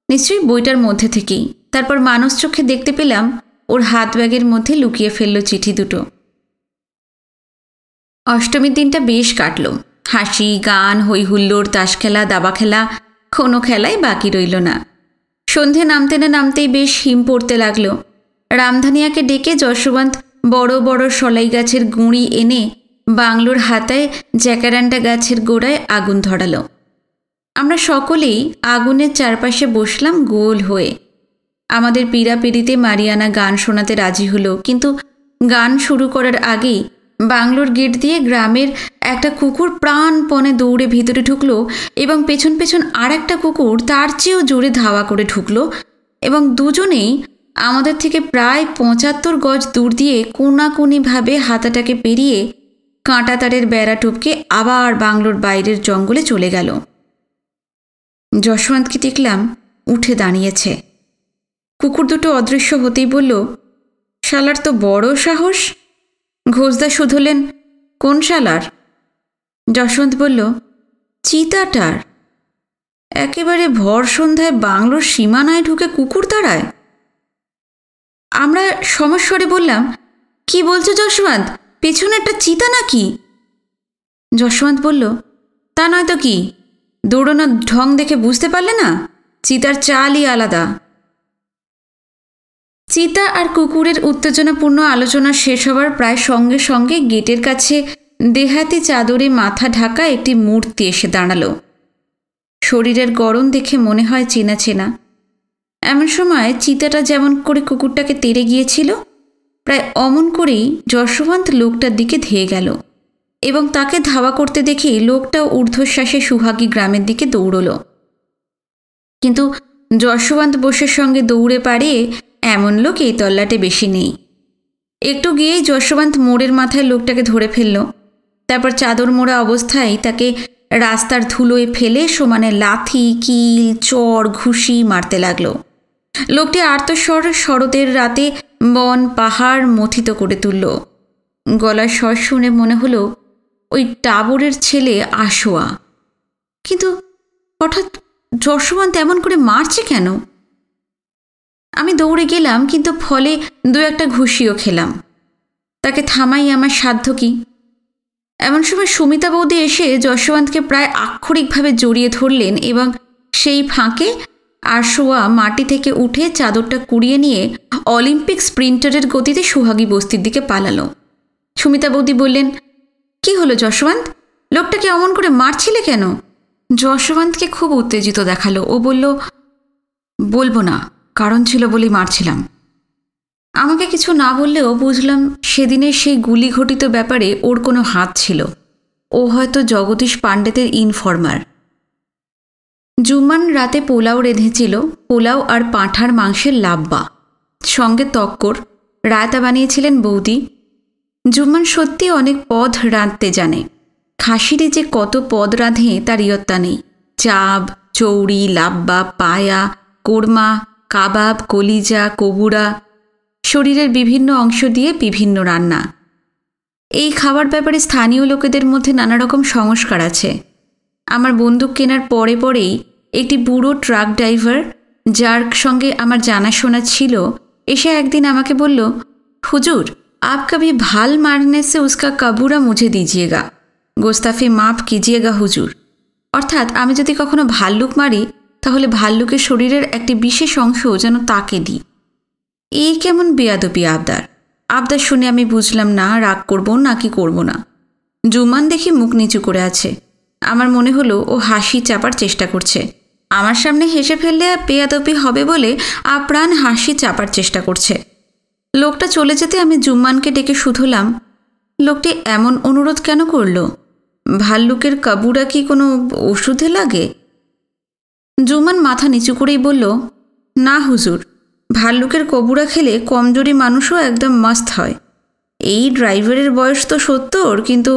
নিশ্চয়ই বইটার মধ্যে থেকেই। তারপর মানুষ চোখে দেখতে পেলাম ওর হাত ব্যাগের মধ্যে লুকিয়ে ফেলল চিঠি দুটো। অষ্টমীর দিনটা বেশ কাটল। হাসি, গান, হই হুল্লোড়, তাস খেলা, দাবা খেলা, কোনো খেলাই বাকি রইল না। সন্ধে নামতে না নামতেই বেশ হিম পড়তে লাগল। রামধানিয়াকে ডেকে যশবন্ত বড় বড় সলাই গাছের গুঁড়ি এনে বাংলোর হাতায় জ্যাকারান্ডা গাছের গোড়ায় আগুন ধরালো। আমরা সকলেই আগুনের চারপাশে বসলাম গোল হয়ে। আমাদের পীড়াপিড়িতে মারিয়ানা গান শোনাতে রাজি হলো, কিন্তু গান শুরু করার আগেই বাংলোর গেট দিয়ে গ্রামের একটা কুকুর প্রাণপণে দৌড়ে ভিতরে ঢুকলো এবং পেছন পেছন আর একটা কুকুর তার চেয়েও জোরে ধাওয়া করে ঢুকলো এবং দুজনেই আমাদের থেকে প্রায় ৭৫ গজ দূর দিয়ে কোনাকুনিভাবে হাতাটাকে পেরিয়ে কাঁটা তারের বেড়া টপকে আবার বাংলোর বাইরের জঙ্গলে চলে গেল। যশবন্তকে দেখলাম উঠে দাঁড়িয়েছে। কুকুর দুটো অদৃশ্য হতেই বলল, শালার তো বড় সাহস। ঘোষদা শুধলেন, কোন শালার? যশবন্ত বলল, চিতাটার। একেবারে ভর সন্ধ্যায় বাংলোর সীমানায় ঢুকে কুকুর তাড়ায়। আমরা সমস্বরে বললাম, কি বলছো যশবন্ত, পেছনে একটা চিতা নাকি? যশবন্ত বলল, তা নয় তো কি, দৌড়ানোর ঢং দেখে বুঝতে পারলে না? চিতার চালই আলাদা। চিতা আর কুকুরের উত্তেজনাপূর্ণ আলোচনা শেষ হবার প্রায় সঙ্গে সঙ্গে গেটের কাছে দেহাতি চাদরে মাথা ঢাকা একটি মূর্তি এসে দাঁড়ালো। শরীরের গড়ন দেখে মনে হয় চেনা চেনা। এমন সময় চিতাটা যেমন করে কুকুরটাকে তেড়ে গিয়েছিল, প্রায় অমন করেই যশবন্ত লোকটার দিকে ধেয়ে গেল এবং তাকে ধাওয়া করতে দেখেই লোকটাও ঊর্ধ্বশ্বাসে সুহাগী গ্রামের দিকে দৌড়ল। কিন্তু যশবন্ত বোসের সঙ্গে দৌড়ে পারে এমন লোক এই তল্লাটে বেশি নেই। একটু গিয়েই যশবন্ত মোড়ের মাথায় লোকটাকে ধরে ফেলল। তারপর চাদর মোড়া অবস্থায় তাকে রাস্তার ধুলোয় ফেলে সমানে লাথি, কিল, চড়, ঘুষি মারতে লাগল। লোকটি আর্তস্বর শরতের রাতে বন পাহাড় মথিত করে তুলল। গলার স্বর শুনে মনে হলো ওই টাবরের ছেলে আশোয়া। কিন্তু হঠাৎ যশবন্ত এমন করে মারছে কেন? আমি দৌড়ে গেলাম, কিন্তু ফলে দু একটা ঘুষিও খেলাম। তাকে থামাই আমার সাধ্য কি? এমন সময় সুমিতা বৌদি এসে যশবন্তকে প্রায় আক্ষরিকভাবে জড়িয়ে ধরলেন এবং সেই ফাঁকে আশোয়া মাটি থেকে উঠে চাদরটা কুড়িয়ে নিয়ে অলিম্পিক স্প্রিন্টারের গতিতে সুহাগী বস্তির দিকে পালালো। সুমিতা বৌদি বললেন, কি হলো যশবন্ত, লোকটাকে অমন করে মারছিলে কেন? যশবন্তকে খুব উত্তেজিত দেখালো। ও বলল, বলবো না, কারণ ছিল বলেই মারছিলাম। আমাকে কিছু না বললেও বুঝলাম সেদিনের সেই গুলি ঘটিত ব্যাপারে ওর কোনো হাত ছিল। ও হয়তো জগদীশ পাণ্ডেতের ইনফর্মার। জুম্মান রাতে পোলাও রেঁধেছিল, পোলাও আর পাঁঠার মাংসের লাব্বা, সঙ্গে তক্কর, রায়তা বানিয়েছিলেন বৌদি। জুম্মান সত্যি অনেক পদ রাঁধতে জানে। খাসিরে যে কত পদ রাঁধে তার ইয়ত্তা নেই। চাপ, চৌড়ি, লাব্বা, পায়া, কোরমা, কাবাব, কলিজা, কবুরা, শরীরের বিভিন্ন অংশ দিয়ে বিভিন্ন রান্না। এই খাবার ব্যাপারে স্থানীয় লোকেদের মধ্যে নানা রকম সংস্কার আছে। আমার বন্দুক কেনার পরে পরেই একটি বুড়ো ট্রাক ড্রাইভার, যার সঙ্গে আমার জানাশোনা ছিল, এসে একদিন আমাকে বলল, হুজুর, आप कभी भाल मारने से उसका कबूरा मुझे दीजिएगा, गोस्ताफी माफ कीजिएगा হুজুর। অর্থাৎ আমি যদি কখনো ভাল্লুক মারি তাহলে ভাল্লুকের শরীরের একটি বিশেষ অংশ যেন তাকে দিই। এই কেমন বেয়াদবি আবদার! আবদার শুনে আমি বুঝলাম না রাগ করব নাকি করব না। জুম্মান দেখি মুখ নিচু করে আছে। আমার মনে হলো ও হাসি চাপার চেষ্টা করছে। আমার সামনে হেসে ফেললে বেয়াদবি হবে বলে আপ্রাণ হাসি চাপার চেষ্টা করছে। লোকটা চলে যেতে আমি জুম্মানকে ডেকে শুধলাম, লোকটি এমন অনুরোধ কেন করল? ভাল্লুকের কাবুরা কি কোনো ওষুধে লাগে? জুম্মান মাথা নিচু করেই বলল, না হুজুর, ভাল্লুকের কবুরা খেলে কমজোরি মানুষও একদম মাস্ত হয়। এই ড্রাইভারের বয়স তো 70, কিন্তু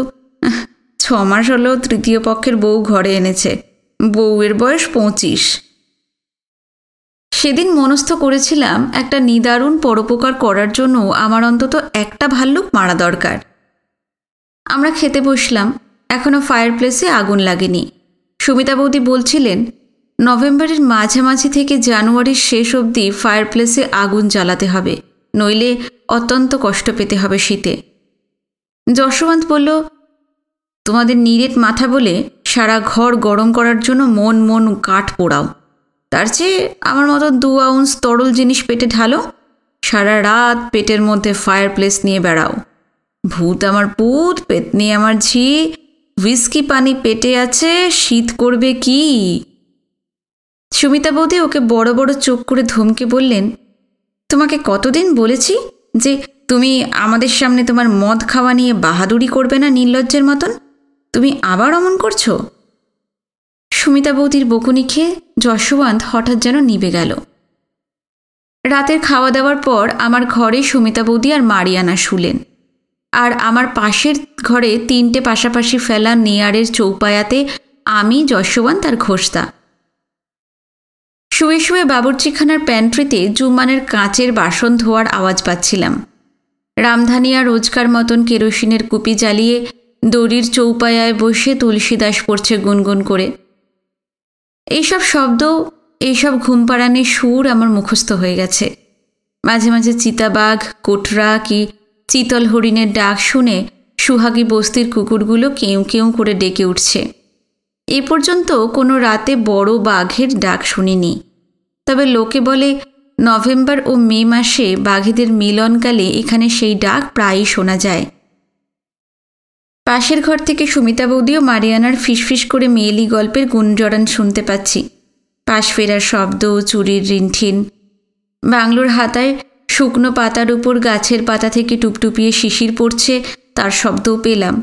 6 মাস হলো তৃতীয় পক্ষের বউ ঘরে এনেছে। বউয়ের বয়স 25। সেদিন মনস্থ করেছিলাম একটা নিদারুণ পরোপকার করার জন্য আমার অন্তত একটা ভাল্লুক মারা দরকার। আমরা খেতে বসলাম। এখনও ফায়ার প্লেসে আগুন লাগেনি। সুমিতা বৌদি বলছিলেন, নভেম্বরের মাঝামাঝি থেকে জানুয়ারির শেষ অবধি ফায়ার প্লেসে আগুন জ্বালাতে হবে, নইলে অত্যন্ত কষ্ট পেতে হবে শীতে। যশবন্ত বলল, তোমাদের নিরেট মাথা বলে সারা ঘর গরম করার জন্য মন মন কাঠ পোড়াও, তার চেয়ে আমার মতো 2 আউন্স তরল জিনিস পেটে ঢালো, সারা রাত পেটের মধ্যে ফায়ার প্লেস নিয়ে বেড়াও। ভূত আমার পুত, পেতনি আমার ঝি, হুইস্কি পানি পেটে আছে, শীত করবে কি? সুমিতা বৌদি ওকে বড় বড় চোখ করে ধমকে বললেন, তোমাকে কতদিন বলেছি যে তুমি আমাদের সামনে তোমার মদ খাওয়া নিয়ে বাহাদুরি করবে না নির্লজ্জের মতন, তুমি আবার অমন করছো। সুমিতা বৌদির বকুনি খেয়ে যশবন্ত হঠাৎ যেন নিভে গেল। রাতের খাওয়া দাওয়ার পর আমার ঘরে সুমিতা বৌদি আর মারিয়ানা শুলেন, আর আমার পাশের ঘরে 3টে পাশাপাশি ফেলা নেয়ারের চৌপায়াতে আমি, যশবন্ত আর ঘোষদা। শুয়ে শুয়ে বাবুর্চিখানার প্যান্ট্রিতে জুম্মানের কাঁচের বাসন ধোয়ার আওয়াজ পাচ্ছিলাম। রামধানিয়া রোজকার মতন কেরোসিনের কুপি জ্বালিয়ে দড়ির চৌপায়ায় বসে তুলসীদাস পড়ছে গুনগুন করে। এইসব শব্দ, এইসব ঘুমপাড়ানির সুর আমার মুখস্থ হয়ে গেছে। মাঝে মাঝে চিতাবাঘ, কোটরা কি চিতল হরিণের ডাক শুনে সুহাগী বস্তির কুকুরগুলো কেউ কেউ করে ডেকে উঠছে। এ পর্যন্ত কোনো রাতে বড় বাঘের ডাক শুনিনি। তবে লোকে বলে নভেম্বর ও মে মাসে বাঘেদের মিলনকালে এখানে সেই ডাক প্রায়ই শোনা যায়। পাশের ঘর থেকে সুমিতা বৌদি ও মারিয়ানার ফিসফিস করে মেয়েলি গল্পের গুঞ্জরণ শুনতে পাচ্ছি। পাশ ফেরার শব্দ, চুরির রিনঠিন, বাংলোর হাতায় শুকনো পাতার উপর গাছের পাতা থেকে টুপটুপিয়ে শিশির পড়ছে তার শব্দও পেলাম।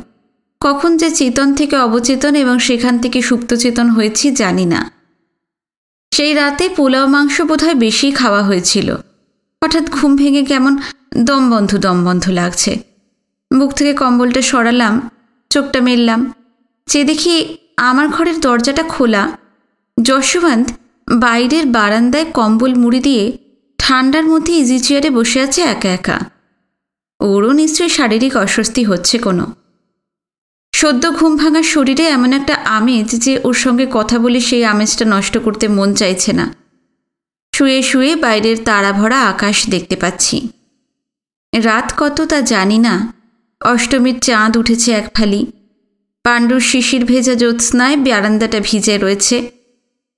কখন যে চেতন থেকে অবচেতন এবং সেখান থেকে সুপ্তচেতন হয়েছি জানি না। সেই রাতে পোলাও মাংস বোধহয় বেশি খাওয়া হয়েছিল। হঠাৎ ঘুম ভেঙে কেমন দমবন্ধ দমবন্ধ লাগছে। বুক থেকে কম্বলটা সরালাম, চোখটা মেললাম, চেয়ে দেখি আমার ঘরের দরজাটা খোলা। যশবন্ত বাইরের বারান্দায় কম্বল মুড়ি দিয়ে ঠান্ডার মধ্যে ইজি চেয়ারে বসে আছে একা একা। ওরও নিশ্চয়ই শারীরিক অস্বস্তি হচ্ছে কোনো। সদ্য ঘুম ভাঙার শরীরে এমন একটা আমেজ যে ওর সঙ্গে কথা বলে সেই আমেজটা নষ্ট করতে মন চাইছে না। শুয়ে শুয়ে বাইরের তারা ভরা আকাশ দেখতে পাচ্ছি। রাত কত তা জানি না। অষ্টমীর চাঁদ উঠেছে এক ফালি। পাণ্ডুর শিশির ভেজা জ্যোৎস্নায় বারান্দাটা ভিজে রয়েছে।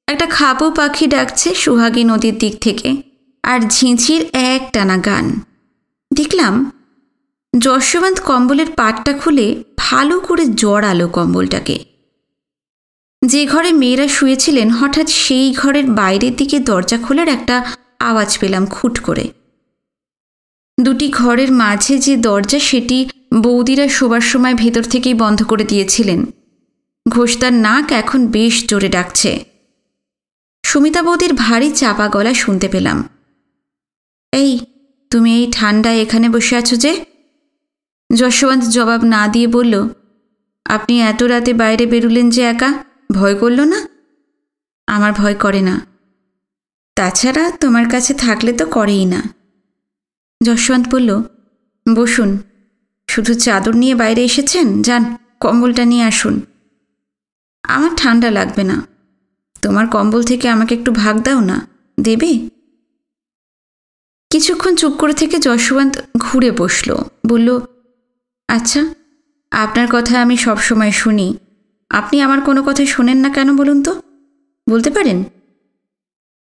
একটা খাপু পাখি ডাকছে সুহাগী নদীর দিক থেকে, আর ঝিঁঝির একটানা গান। দেখলাম যশবন্ত কম্বলের পাটটা খুলে ভালো করে জড়ালো কম্বলটাকে। যে ঘরে মেয়েরা শুয়েছিলেন হঠাৎ সেই ঘরের বাইরের দিকে দরজা খোলার একটা আওয়াজ পেলাম খুট করে। দুটি ঘরের মাঝে যে দরজা সেটি বৌদিরা শোবার সময় ভেতর থেকেই বন্ধ করে দিয়েছিলেন। ঘোষদার নাক এখন বেশ জোরে ডাকছে। সুমিতা বৌদির ভারী চাপা গলা শুনতে পেলাম। এই, তুমি এই ঠান্ডায় এখানে বসে আছো যে? যশবন্ত জবাব না দিয়ে বলল, আপনি এত রাতে বাইরে বেরুলেন যে একা, ভয় করল না? আমার ভয় করে না, তাছাড়া তোমার কাছে থাকলে তো করেই না। যশবন্ত বলল, বসুন। শুধু চাদর নিয়ে বাইরে এসেছেন? যান, কম্বলটা নিয়ে আসুন। আমার ঠান্ডা লাগবে না, তোমার কম্বল থেকে আমাকে একটু ভাগ দাও না, দেবে? কিছুক্ষণ চুপ করে থেকে যশবন্ত ঘুরে বসল, বলল, আচ্ছা, আপনার কথা আমি সব সময় শুনি, আপনি আমার কোনো কথা শোনেন না কেন বলুন তো, বলতে পারেন?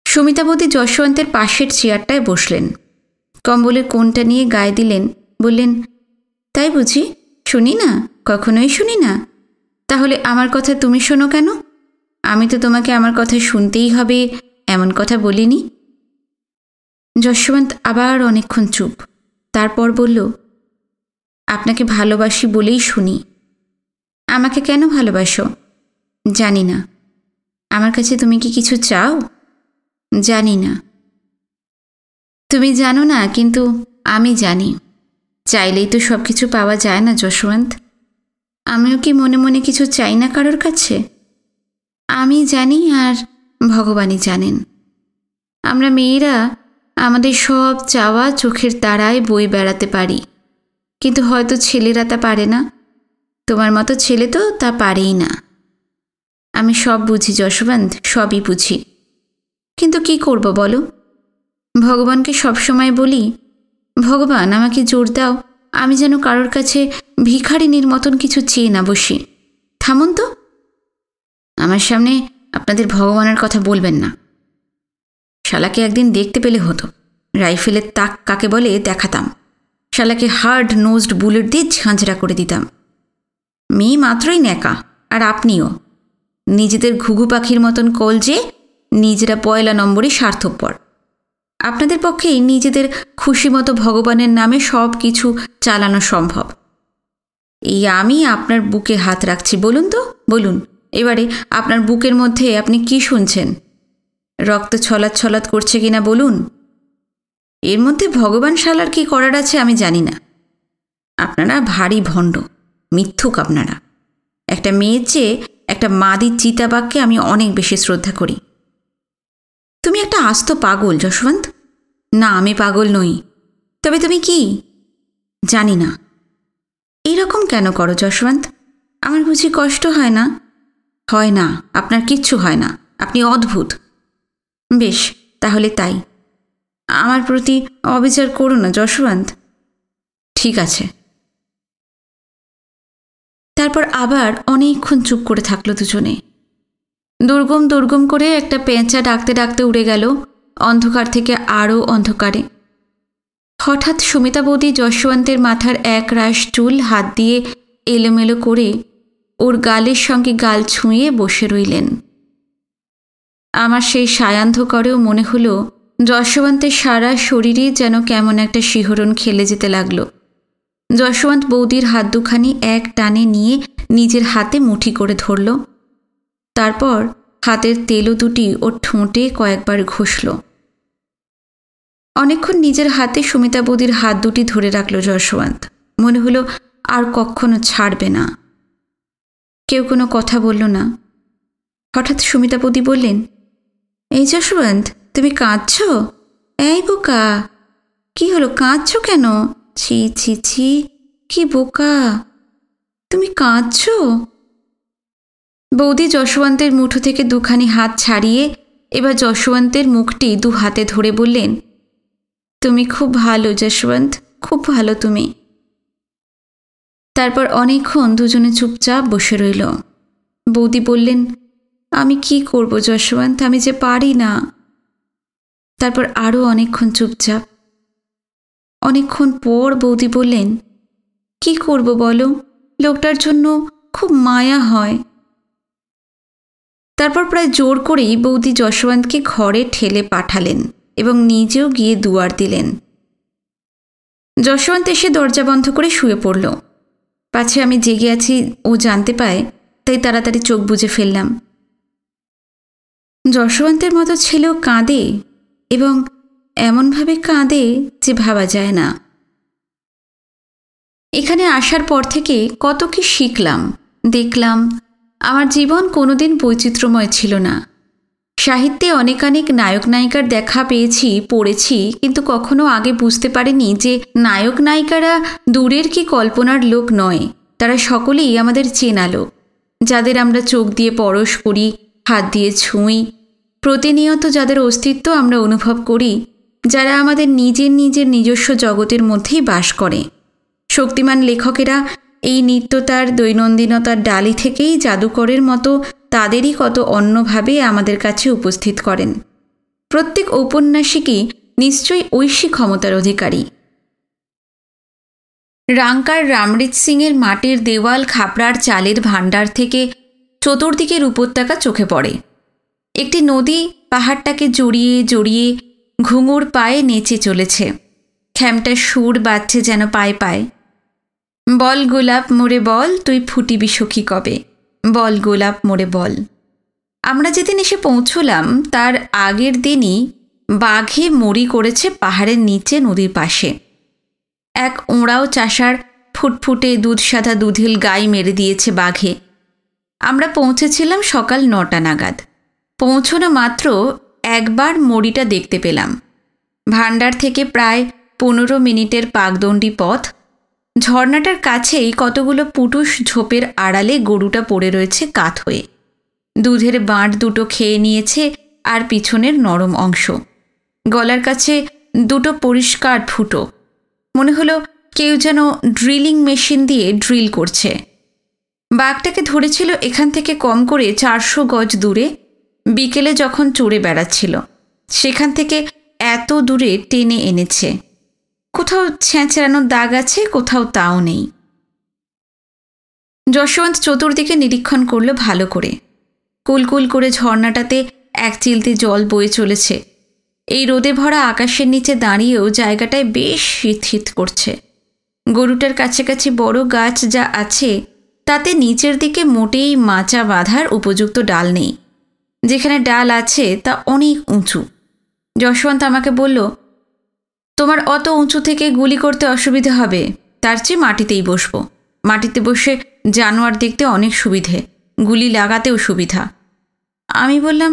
সুমিতা বৌদি যশবন্তের পাশের চেয়ারটায় বসলেন, কম্বলের কোণটা নিয়ে গায়ে দিলেন, বললেন, তাই বুঝি? শুনি না, কখনোই শুনি না। তাহলে আমার কথা তুমি শোনো কেন? আমি তো তোমাকে আমার কথা শুনতেই হবে এমন কথা বলিনি। যশবন্ত আবার অনেকক্ষণ চুপ, তারপর বলল, আপনাকে ভালোবাসি বলেই শুনি। আমাকে কেন ভালোবাসো? জানি না। আমার কাছে তুমি কি কিছু চাও? জানি না। তুমি জানো না, কিন্তু আমি জানি। চাইলেই তো সব কিছু পাওয়া যায় না যশবন্ত। আমিও কি মনে মনে কিছু চাই না কারোর কাছে? আমি জানি, আর ভগবানই জানেন। আমরা মেয়েরা আমাদের সব চাওয়া চোখের তারায় বই বেড়াতে পারি, কিন্তু হয়তো ছেলেরা তা পারে না। তোমার মতো ছেলে তো তা পারেই না। আমি সব বুঝি যশবন্ত, সবই বুঝি, কিন্তু কি করব বলো? ভগবানকে সবসময় বলি, ভগবান আমাকে জোর দাও, আমি যেন কারোর কাছে ভিখারিনীর মতন কিছু চেয়ে না বসি। থামুন তো, আমার সামনে আপনাদের ভগবানের কথা বলবেন না। শালাকে একদিন দেখতে পেলে হতো, রাইফেলের তাক কাকে বলে দেখাতাম, শালাকে হার্ড নোজড বুলেট দিয়ে ঝাঁঝরা করে দিতাম। মেয়ে মাত্রই ন্যাকা, আর আপনিও নিজেদের ঘুঘু পাখির মতন কলজে নিজেরা পয়লা নম্বরই স্বার্থপর। আপনাদের পক্ষেই নিজেদের খুশি মতো ভগবানের নামে সব কিছু চালানো সম্ভব। এই আমি আপনার বুকে হাত রাখছি, বলুন তো, বলুন এবারে আপনার বুকের মধ্যে আপনি কি শুনছেন? রক্ত ছলাৎ ছলাৎ করছে কিনা বলুন। এর মধ্যে ভগবান শালার কি করার আছে আমি জানি না। আপনারা ভারী ভণ্ড, মিথ্যুক আপনারা। একটা মেয়ের চেয়ে একটা মাদি চিতাবাঘকে আমি অনেক বেশি শ্রদ্ধা করি। তুমি একটা আস্ত পাগল যশবন্ত। না, আমি পাগল নই। তবে তুমি কি? জানি না। এইরকম কেন করো যশবন্ত? আমার বুঝি কষ্ট হয় না? হয় না, আপনার কিচ্ছু হয় না, আপনি অদ্ভুত। বেশ, তাহলে তাই। আমার প্রতি অবিচার করো না যশবন্ত। ঠিক আছে। তারপর আবার অনেকক্ষণ চুপ করে থাকলো দুজনে। দুর্গম দুর্গম করে একটা পেঁচা ডাকতে ডাকতে উড়ে গেল অন্ধকার থেকে আরও অন্ধকারে। হঠাৎ সুমিতা বৌদি যশবন্তের মাথার এক রাশ চুল হাত দিয়ে এলোমেলো করে ওর গালের সঙ্গে গাল ছুঁয়ে বসে রইলেন। আমার সেই সায়ান্ধকারেও মনে হলো যশবন্তের সারা শরীরে যেন কেমন একটা শিহরণ খেলে যেতে লাগলো। যশবন্ত বৌদির হাত দুখানি এক টানে নিয়ে নিজের হাতে মুঠি করে ধরল, তারপর হাতের তেলো দুটি ওর ঠোঁটে কয়েকবার ঘষল। অনেকক্ষণ নিজের হাতে সুমিতা বৌদির হাত দুটি ধরে রাখল যশবন্ত। মনে হলো আর কখনো ছাড়বে না। কেউ কোনো কথা বলল না। হঠাৎ সুমিতা বৌদি বললেন, এই যশবন্ত, তুমি কাঁদছ? এই বোকা, কি হলো, কাঁদছ কেন? ছি ছি ছি, কি বোকা, তুমি কাঁদছ? বৌদি যশবন্তের মুঠো থেকে দুখানি হাত ছাড়িয়ে এবার যশবন্তের মুখটি দু হাতে ধরে বললেন, তুমি খুব ভালো যশবন্ত, খুব ভালো তুমি। তারপর অনেকক্ষণ দুজনে চুপচাপ বসে রইল। বৌদি বললেন, আমি কি করব যশবন্ত, আমি যে পারি না। তারপর আরও অনেকক্ষণ চুপচাপ। অনেকক্ষণ পর বৌদি বললেন, কি করব বলো, লোকটার জন্য খুব মায়া হয়। তারপর প্রায় জোর করেই বৌদি যশবন্তকে ঘরে ঠেলে পাঠালেন এবং নিজেও গিয়ে দুয়ার দিলেন। যশবন্ত এসে দরজা বন্ধ করে শুয়ে পড়ল। পাছে আমি জেগে আছি ও জানতে পায়, তাই তাড়াতাড়ি চোখ বুজে ফেললাম। যশবন্তের মতো ছেলেও কাঁদে, এবং এমনভাবে কাঁদে যে ভাবা যায় না। এখানে আসার পর থেকে কত কি শিখলাম, দেখলাম। আমার জীবন কোনোদিন বৈচিত্র্যময় ছিল না। সাহিত্যে অনেক নায়ক নায়িকার দেখা পেয়েছি, পড়েছি, কিন্তু কখনো আগে বুঝতে পারিনি যে নায়ক নায়িকারা দূরের কি কল্পনার লোক নয়। তারা সকলেই আমাদের চেনা লোক, যাদের আমরা চোখ দিয়ে পরশ করি, হাত দিয়ে ছুঁই, প্রতিনিয়ত যাদের অস্তিত্ব আমরা অনুভব করি, যারা আমাদের নিজের নিজস্ব জগতের মধ্যেই বাস করে। শক্তিমান লেখকেরা এই নিত্যতার দৈনন্দিনতার ডালি থেকেই জাদুকরের মতো তাদেরই কত অন্যভাবে আমাদের কাছে উপস্থিত করেন। প্রত্যেক ঔপন্যাসিকই নিশ্চয়ই ঐশী ক্ষমতার অধিকারী। রাঙ্কার রামরিত সিংয়ের মাটির দেওয়াল খাপড়ার চালের ভাণ্ডার থেকে চতুর্দিকের উপত্যকা চোখে পড়ে। একটি নদী পাহাড়টাকে জড়িয়ে জড়িয়ে ঘুঙুর পায়ে নেচে চলেছে। খ্যামটার সুর বাজছে যেন পায়ে পায়ে। বল গোলাপ মোরে বল, তুই ফুটিবি সখী কবে, বল গোলাপ মোরে বল। আমরা যেদিন এসে পৌঁছলাম তার আগের দিনই বাঘে মরি করেছে পাহাড়ের নিচে নদীর পাশে। এক ওঁড়াও চাষার ফুটফুটে দুধসাদা দুধেল গাই মেরে দিয়েছে বাঘে। আমরা পৌঁছেছিলাম সকাল 9টা নাগাদ। পৌঁছনো মাত্র একবার মরিটা দেখতে পেলাম। ভাণ্ডার থেকে প্রায় 15 মিনিটের পাকদণ্ডী পথ। ঝর্ণাটার কাছেই কতগুলো পুটুস ঝোপের আড়ালে গরুটা পড়ে রয়েছে কাত হয়ে। দুধের বাঁট দুটো খেয়ে নিয়েছে আর পিছনের নরম অংশ। গলার কাছে দুটো পরিষ্কার ফুটো। মনে হলো কেউ যেন ড্রিলিং মেশিন দিয়ে ড্রিল করছে। বাঘটাকে ধরেছিল এখান থেকে কম করে 400 গজ দূরে। বিকেলে যখন চড়ে বেড়াচ্ছিল সেখান থেকে এত দূরে টেনে এনেছে। কোথাও ছেঁচড়ানোর দাগ আছে, কোথাও তাও নেই। যশবন্ত চতুর্দিকে নিরীক্ষণ করল ভালো করে। কুলকুল করে ঝর্ণাটাতে এক চিলতে জল বয়ে চলেছে। এই রোদে ভরা আকাশের নিচে দাঁড়িয়েও জায়গাটায় বেশ শীত শীত করছে। গরুটার কাছাকাছি বড় গাছ যা আছে তাতে নিচের দিকে মোটেই মাচা বাঁধার উপযুক্ত ডাল নেই। যেখানে ডাল আছে তা অনেক উঁচু। যশবন্ত আমাকে বলল, তোমার অত উঁচু থেকে গুলি করতে অসুবিধে হবে, তার চেয়ে মাটিতেই বসবো। মাটিতে বসে জানোয়ার দেখতে অনেক সুবিধে, গুলি লাগাতেও সুবিধা। আমি বললাম,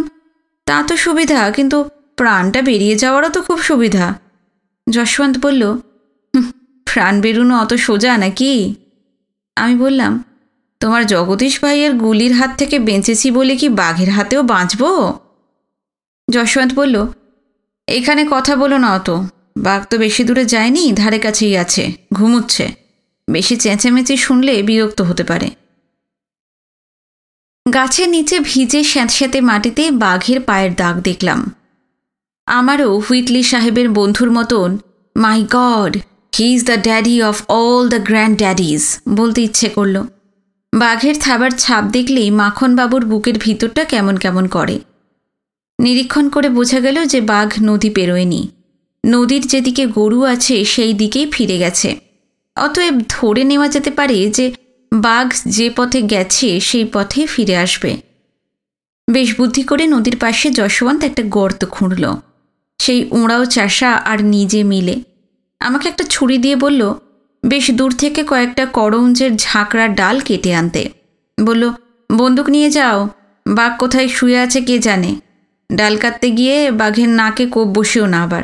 তা তো সুবিধা, কিন্তু প্রাণটা বেরিয়ে যাওয়ারও তো খুব সুবিধা। যশবন্ত বলল, প্রাণ বেরোনো অত সোজা নাকি? আমি বললাম, তোমার জগদীশ ভাইয়ের গুলির হাত থেকে বেঁচেছি বলে কি বাঘের হাতেও বাঁচব? যশবন্ত বলল, এখানে কথা বলো না অত। বাঘ তো বেশি দূরে যায়নি, ধারে কাছেই আছে, ঘুমুচ্ছে। বেশি চেঁচেমেচি শুনলে বিরক্ত হতে পারে। গাছের নিচে ভিজে স্যাঁতস্যাঁতে মাটিতে বাঘের পায়ের দাগ দেখলাম। আমারও হুইটলি সাহেবের বন্ধুর মতন my God, he is the daddy of all the granddaddies বলতে ইচ্ছে করল। বাঘের থাবার ছাপ দেখলেই মাখনবাবুর বুকের ভিতরটা কেমন কেমন করে। নিরীক্ষণ করে বোঝা গেল যে বাঘ নদী পেরোয়নি। নদীর যেদিকে গরু আছে সেই দিকেই ফিরে গেছে। অতএব ধরে নেওয়া যেতে পারে যে বাঘ যে পথে গেছে সেই পথে ফিরে আসবে। বেশ বুদ্ধি করে নদীর পাশে যশবন্ত একটা গর্ত খুঁড়ল। সেই ওঁড়াও চাষা আর নিজে মিলে আমাকে একটা ছুরি দিয়ে বলল, বেশ দূর থেকে কয়েকটা করঞ্জের ঝাঁকড়ার ডাল কেটে আনতে। বলল, বন্দুক নিয়ে যাও, বাঘ কোথায় শুয়ে আছে কে জানে। ডাল কাটতে গিয়ে বাঘের নাকে কোপ বসিও না আবার।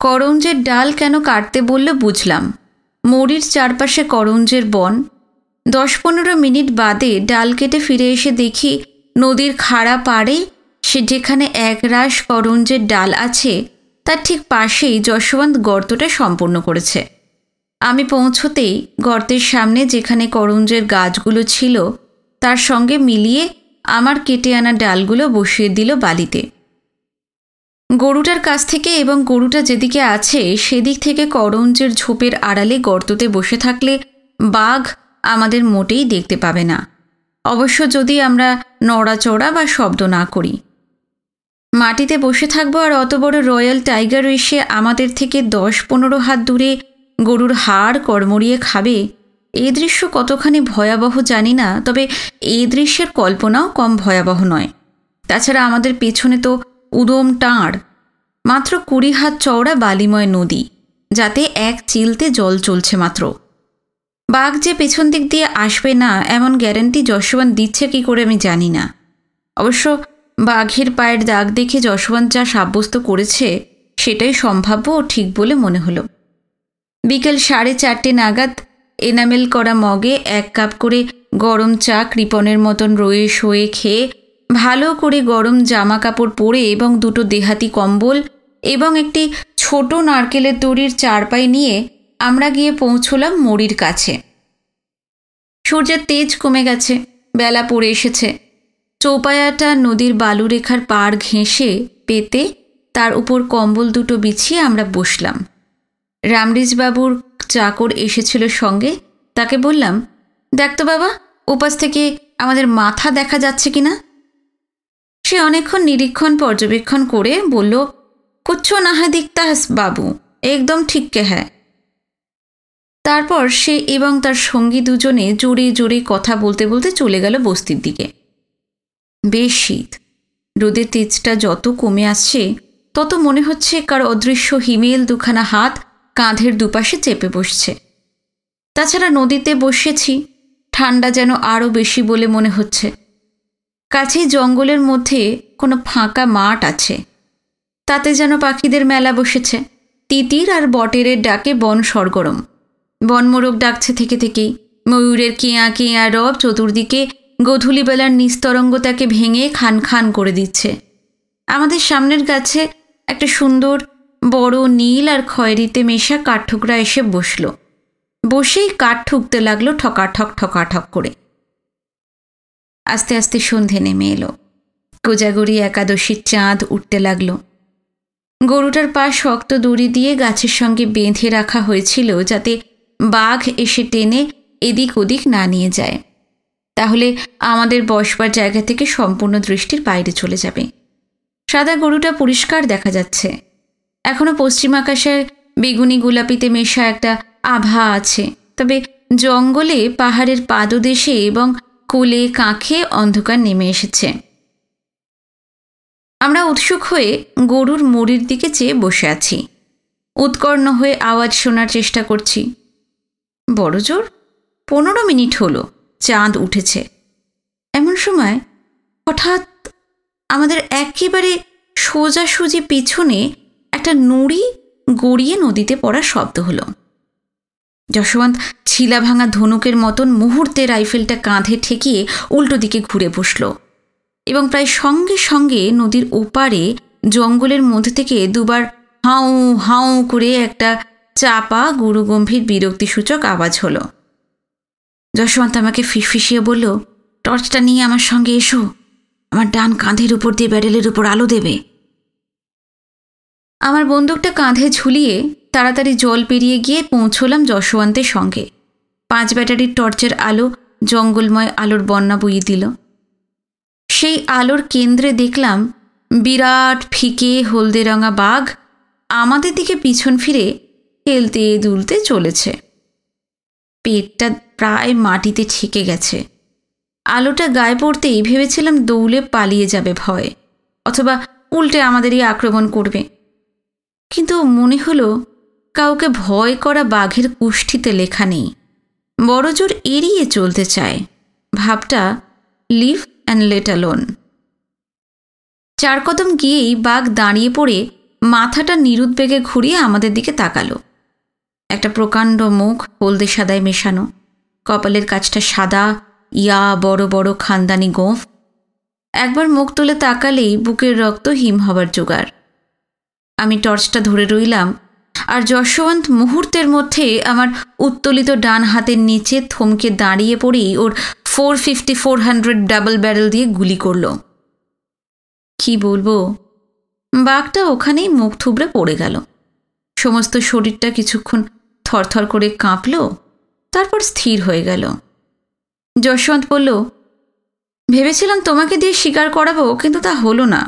করঞ্জের ডাল কেন কাটতে বলল বুঝলাম। মরির চারপাশে করঞ্জের বন। 10-15 মিনিট বাদে ডাল কেটে ফিরে এসে দেখি নদীর খাড়া পাড়ে সে যেখানে একরাশ করঞ্জের ডাল আছে তার ঠিক পাশেই যশবন্ত গর্তটা সম্পূর্ণ করেছে। আমি পৌঁছতেই গর্তের সামনে যেখানে করঞ্জের গাছগুলো ছিল তার সঙ্গে মিলিয়ে আমার কেটে আনা ডালগুলো বসিয়ে দিল বালিতে। গরুটার কাছ থেকে এবং গরুটা যেদিকে আছে সেদিক থেকে করঞ্জের ঝোপের আড়ালে গর্ততে বসে থাকলে বাঘ আমাদের মোটেই দেখতে পাবে না, অবশ্য যদি আমরা নড়াচড়া বা শব্দ না করি। মাটিতে বসে থাকবো আর অত বড় রয়্যাল টাইগার এসে আমাদের থেকে 10-15 হাত দূরে গরুর হাড় কড়মড়িয়ে খাবে। এই দৃশ্য কতখানি ভয়াবহ জানি না, তবে এই দৃশ্যের কল্পনাও কম ভয়াবহ নয়। তাছাড়া আমাদের পেছনে তো উদম টাঁড়, মাত্র 20 হাত চওড়া বালিময় নদী, যাতে এক চিলতে জল চলছে মাত্র। বাঘ যে পেছন দিক দিয়ে আসবে না এমন গ্যারান্টি যশবন্ত দিচ্ছে কি করে আমি জানি না। অবশ্য বাঘের পায়ের দাগ দেখে যশবন্ত যা সাব্যস্ত করেছে সেটাই সম্ভাব্য ও ঠিক বলে মনে হলো। বিকেল 4:30 নাগাদ এনামেল করা মগে 1 কাপ করে গরম চা কৃপণের মতন রয়ে শোয়ে খেয়ে, ভালো করে গরম জামা কাপড় পরে এবং 2টো দেহাতি কম্বল এবং একটি ছোট নারকেলের দড়ির চারপাই নিয়ে আমরা গিয়ে পৌঁছলাম মড়ির কাছে। সূর্যের তেজ কমে গেছে, বেলা পড়ে এসেছে। চৌপায়াটা নদীর বালুরেখার পাড় ঘেঁষে পেতে তার উপর কম্বল 2টো বিছিয়ে আমরা বসলাম। রামরিজবাবুর চাকর এসেছিল সঙ্গে, তাকে বললাম, দেখ তো বাবা, উপাস থেকে আমাদের মাথা দেখা যাচ্ছে কিনা। সে অনেকক্ষণ নিরীক্ষণ পর্যবেক্ষণ করে বলল, কুচ্ছো না হ্যাঁ দিখতা হ্যাঁ বাবু, একদম ঠিক কে হ্যাঁ। তারপর সে এবং তার সঙ্গী দুজনে জোরে জোরে কথা বলতে বলতে চলে গেল বস্তির দিকে। বেশ শীত, রোদের তেজটা যত কমে আসছে তত মনে হচ্ছে কার অদৃশ্য হিমেল 2খানা হাত কাঁধের দুপাশে চেপে বসছে। তাছাড়া নদীতে বসেছি, ঠান্ডা যেন আরও বেশি বলে মনে হচ্ছে। কাছেই জঙ্গলের মধ্যে কোনো ফাঁকা মাঠ আছে, তাতে যেন পাখিদের মেলা বসেছে। তিতির আর বটেরের ডাকে বন সরগরম, বনমোরগ ডাকছে থেকে থেকেই। ময়ূরের কেয়া কেয়া রব চতুর্দিকে গধূলিবেলার নিস্তরঙ্গতাকে ভেঙে খান খান করে দিচ্ছে। আমাদের সামনের গাছে একটা সুন্দর বড় নীল আর খয়েরিতে মেশা কাঠঠোকরা এসে বসল। বসেই কাঠ ঠুকতে লাগলো ঠকাঠক ঠকাঠক করে। আস্তে আস্তে সন্ধে নেমে এলো। কোজাগরি একাদশীর চাঁদ উঠতে লাগলো। গরুটার পা শক্ত দড়ি দিয়ে গাছের সঙ্গে বেঁধে রাখা হয়েছিল, যাতে বাঘ এসে টেনে এদিক ওদিক না নিয়ে যায়, তাহলে আমাদের বসবার জায়গা থেকে সম্পূর্ণ দৃষ্টির বাইরে চলে যাবে। সাদা গরুটা পরিষ্কার দেখা যাচ্ছে। এখনো পশ্চিম আকাশের বেগুনি গোলাপিতে মেশা একটা আভা আছে, তবে জঙ্গলে পাহাড়ের পাদদেশে এবং কোলে কাঁখে অন্ধকার নেমে এসেছে। আমরা উৎসুক হয়ে গরুর মড়ির দিকে চেয়ে বসে আছি। উৎকর্ণ হয়ে আওয়াজ শোনার চেষ্টা করছি। বড় জোর 15 মিনিট হলো চাঁদ উঠেছে। এমন সময় হঠাৎ আমাদের একেবারে সোজাসুজি পিছনে একটা নুড়ি গড়িয়ে নদীতে পড়ার শব্দ হলো। যশবন্ত ছিলা ভাঙা ধনুকের মতন মুহূর্তে রাইফেলটা কাঁধে ঠেকিয়ে উল্টো দিকে ঘুরে বসল এবং প্রায় সঙ্গে সঙ্গে নদীর ওপারে জঙ্গলের মধ্যে থেকে 2বার হাউ হাউ করে একটা চাপা গুরুগম্ভীর বিরক্তিসূচক আওয়াজ হলো। যশবন্ত আমাকে ফিসফিসিয়ে বলল, টর্চটা নিয়ে আমার সঙ্গে এসো, আমার ডান কাঁধের উপর দিয়ে ব্যারেলের উপর আলো দেবে। আমার বন্দুকটা কাঁধে ঝুলিয়ে তাড়াতাড়ি জল পেরিয়ে গিয়ে পৌঁছলাম যশবন্তের সঙ্গে। 5 ব্যাটারির টর্চের আলো জঙ্গলময় আলোর বন্যা বইয়ে দিল। সেই আলোর কেন্দ্রে দেখলাম বিরাট ফিকে হলদে রঙা বাঘ আমাদের দিকে পিছন ফিরে হেলতে দুলতে চলেছে। পেটটা প্রায় মাটিতে ঠেকে গেছে। আলোটা গায়ে পড়তেই ভেবেছিলাম দৌড়ে পালিয়ে যাবে ভয়ে, অথবা উল্টে আমাদেরই আক্রমণ করবে। কিন্তু মনে হলো কাউকে ভয় করা বাঘের কুষ্ঠিতে লেখা নেই, বড়জোর এড়িয়ে চলতে চায়। ভাবটা লিভ অ্যান্ড লেট অ্যালোন। 4 কদম গিয়েই বাঘ দাঁড়িয়ে পড়ে মাথাটা নিরুদ্বেগে ঘুরিয়ে আমাদের দিকে তাকালো। একটা প্রকাণ্ড মুখ হলদে সাদায় মেশানো, কপালের কাছটা সাদা, বড় বড় খানদানি গোঁফ। একবার মুখ তুলে তাকালেই বুকের রক্ত হিম হবার জোগাড়। আমি টর্চটা ধরে রইলাম, আর যশবন্ত মুহূর্তের মধ্যে আমার উত্তোলিত ডান হাতের নিচে থমকে দাঁড়িয়ে পড়েই ওর 450-400 ডাবল ব্যারেল দিয়ে গুলি করল। কি বলবো, বাঘটা ওখানেই মুখ থুবড়ে পড়ে গেল। সমস্ত শরীরটা কিছুক্ষণ থরথর করে কাঁপল, তারপর স্থির হয়ে গেল। যশবন্ত বলল, ভেবেছিলাম তোমাকে দিয়ে শিকার করাবো, কিন্তু তা হলো না।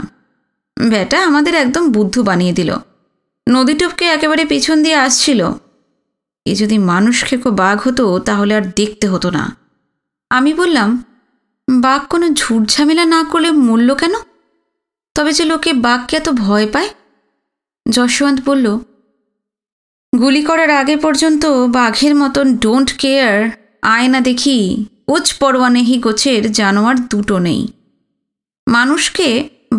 ব্যাটা আমাদের একদম বুদ্ধু বানিয়ে দিল। নদী টপকে একেবারে পিছন দিয়ে আসছিল। এ যদি মানুষ খেকো বাঘ হতো তাহলে আর দেখতে হতো না। আমি বললাম, বাঘ কোনো ঝুট ঝামেলা না করলে মরল কেন? তবে যে লোকে বাঘকে এত ভয় পায়? যশবন্ত বলল, গুলি করার আগে পর্যন্ত বাঘের মতন ডোন্ট কেয়ার আয় না দেখি উচ্চ পরওয়ানেহি গোছের জানোয়ার দুটো নেই। মানুষকে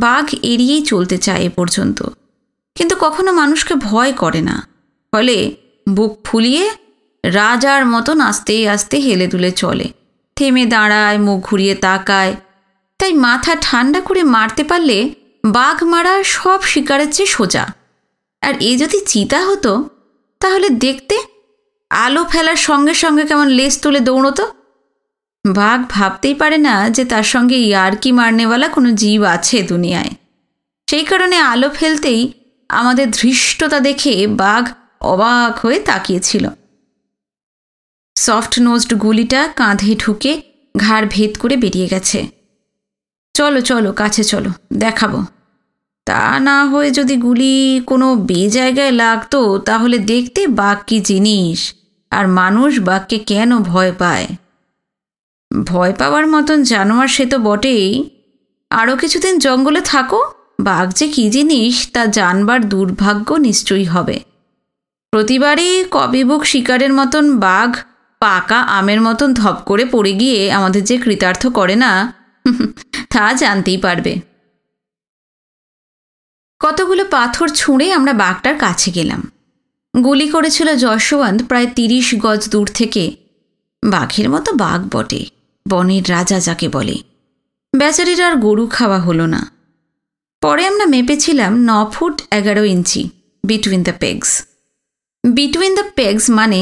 বাঘ এড়িয়েই চলতে চায় এ পর্যন্ত, কিন্তু কখনো মানুষকে ভয় করে না। ফলে বুক ফুলিয়ে রাজার মতন আস্তে আস্তে হেলে দুলে চলে, থেমে দাঁড়ায়, মুখ ঘুরিয়ে তাকায়। তাই মাথা ঠান্ডা করে মারতে পারলে বাঘ মারা সব শিকারের চেয়ে সোজা। আর এ যদি চিতা হতো তাহলে দেখতে আলো ফেলার সঙ্গে সঙ্গে কেমন লেজ তুলে দৌড়তো। বাঘ ভাবতেই পারে না যে তার সঙ্গে ইয়ার্কি মারনেওয়ালা কোনো জীব আছে দুনিয়ায়। সেই কারণে আলো ফেলতেই আমাদের ধৃষ্টতা দেখে বাঘ অবাক হয়ে তাকিয়েছিল। সফট নোজড গুলিটা কাঁধে ঢুকে ঘাড় ভেদ করে বেরিয়ে গেছে। চলো চলো, কাছে চলো, দেখাবো। তা না হয়ে যদি গুলি কোনো জায়গায় লাগতো তাহলে দেখতে বাঘ কি জিনিস, আর মানুষ বাঘকে কেন ভয় পায়। ভয় পাওয়ার মতন জানোয়ার সে তো বটেই, আরও কিছুদিন জঙ্গলে থাকো, বাঘ যে কী জিনিস তা জানবার দুর্ভাগ্য নিশ্চয়ই হবে। প্রতিবারই কবিবুক শিকারের মতন বাঘ পাকা আমের মতন ধপ করে পড়ে গিয়ে আমাদের যে কৃতার্থ করে না তা জানতেই পারবে। কতগুলো পাথর ছুঁড়ে আমরা বাঘটার কাছে গেলাম। গুলি করেছিল যশবন্ত প্রায় 30 গজ দূর থেকে। বাঘের মতো বাঘ বটে, বনের রাজা যাকে বলে। বেচারির আর গরু খাওয়া হলো না। পরে আমরা মেপেছিলাম 9 foot 11 inch, between the pegs. Between the pegs মানে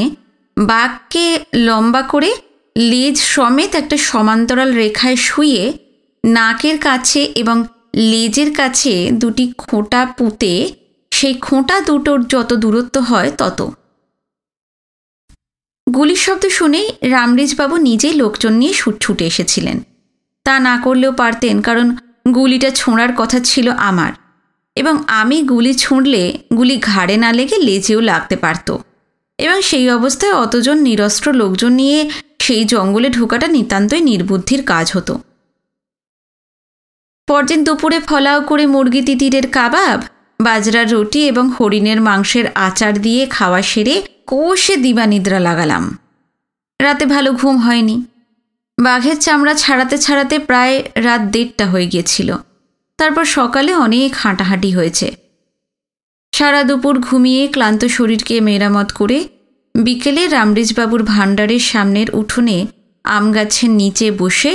বাঘকে লম্বা করে লেজ সমেত একটা সমান্তরাল রেখায় শুয়ে নাকের কাছে এবং লেজের কাছে দুটি খোঁটা পুঁতে সেই খোঁটা দুটোর যত দূরত্ব হয় তত। গুলির শব্দ শুনেই রামরেজবাবু নিজেই লোকজন নিয়ে ছুটে এসেছিলেন। তা না করলেও পারতেন, কারণ গুলিটা ছোঁড়ার কথা ছিল আমার, এবং আমি গুলি ছুঁড়লে গুলি ঘাড়ে না লেগে লেজেও লাগতে পারত। এবং সেই অবস্থায় অতজন নিরস্ত্র লোকজন নিয়ে সেই জঙ্গলে ঢোকাটা নিতান্তই নির্বুদ্ধির কাজ হতো। পরদিন দুপুরে ফলাও করে মুরগি তিতিরের কাবাব, বাজরার রুটি এবং হরিণের মাংসের আচার দিয়ে খাওয়া সেরে কোষে দিবানিদ্রা লাগালাম। রাতে ভালো ঘুম হয়নি। বাঘের চামড়া ছাড়াতে ছাড়াতে প্রায় রাত 1:30 হয়ে গিয়েছিল। তারপর সকালে অনেক হাঁটাহাঁটি হয়েছে। সারা দুপুর ঘুমিয়ে ক্লান্ত শরীরকে মেরামত করে বিকেলে রামরেজবাবুর ভাণ্ডারের সামনের উঠোনে আম গাছের নিচে বসে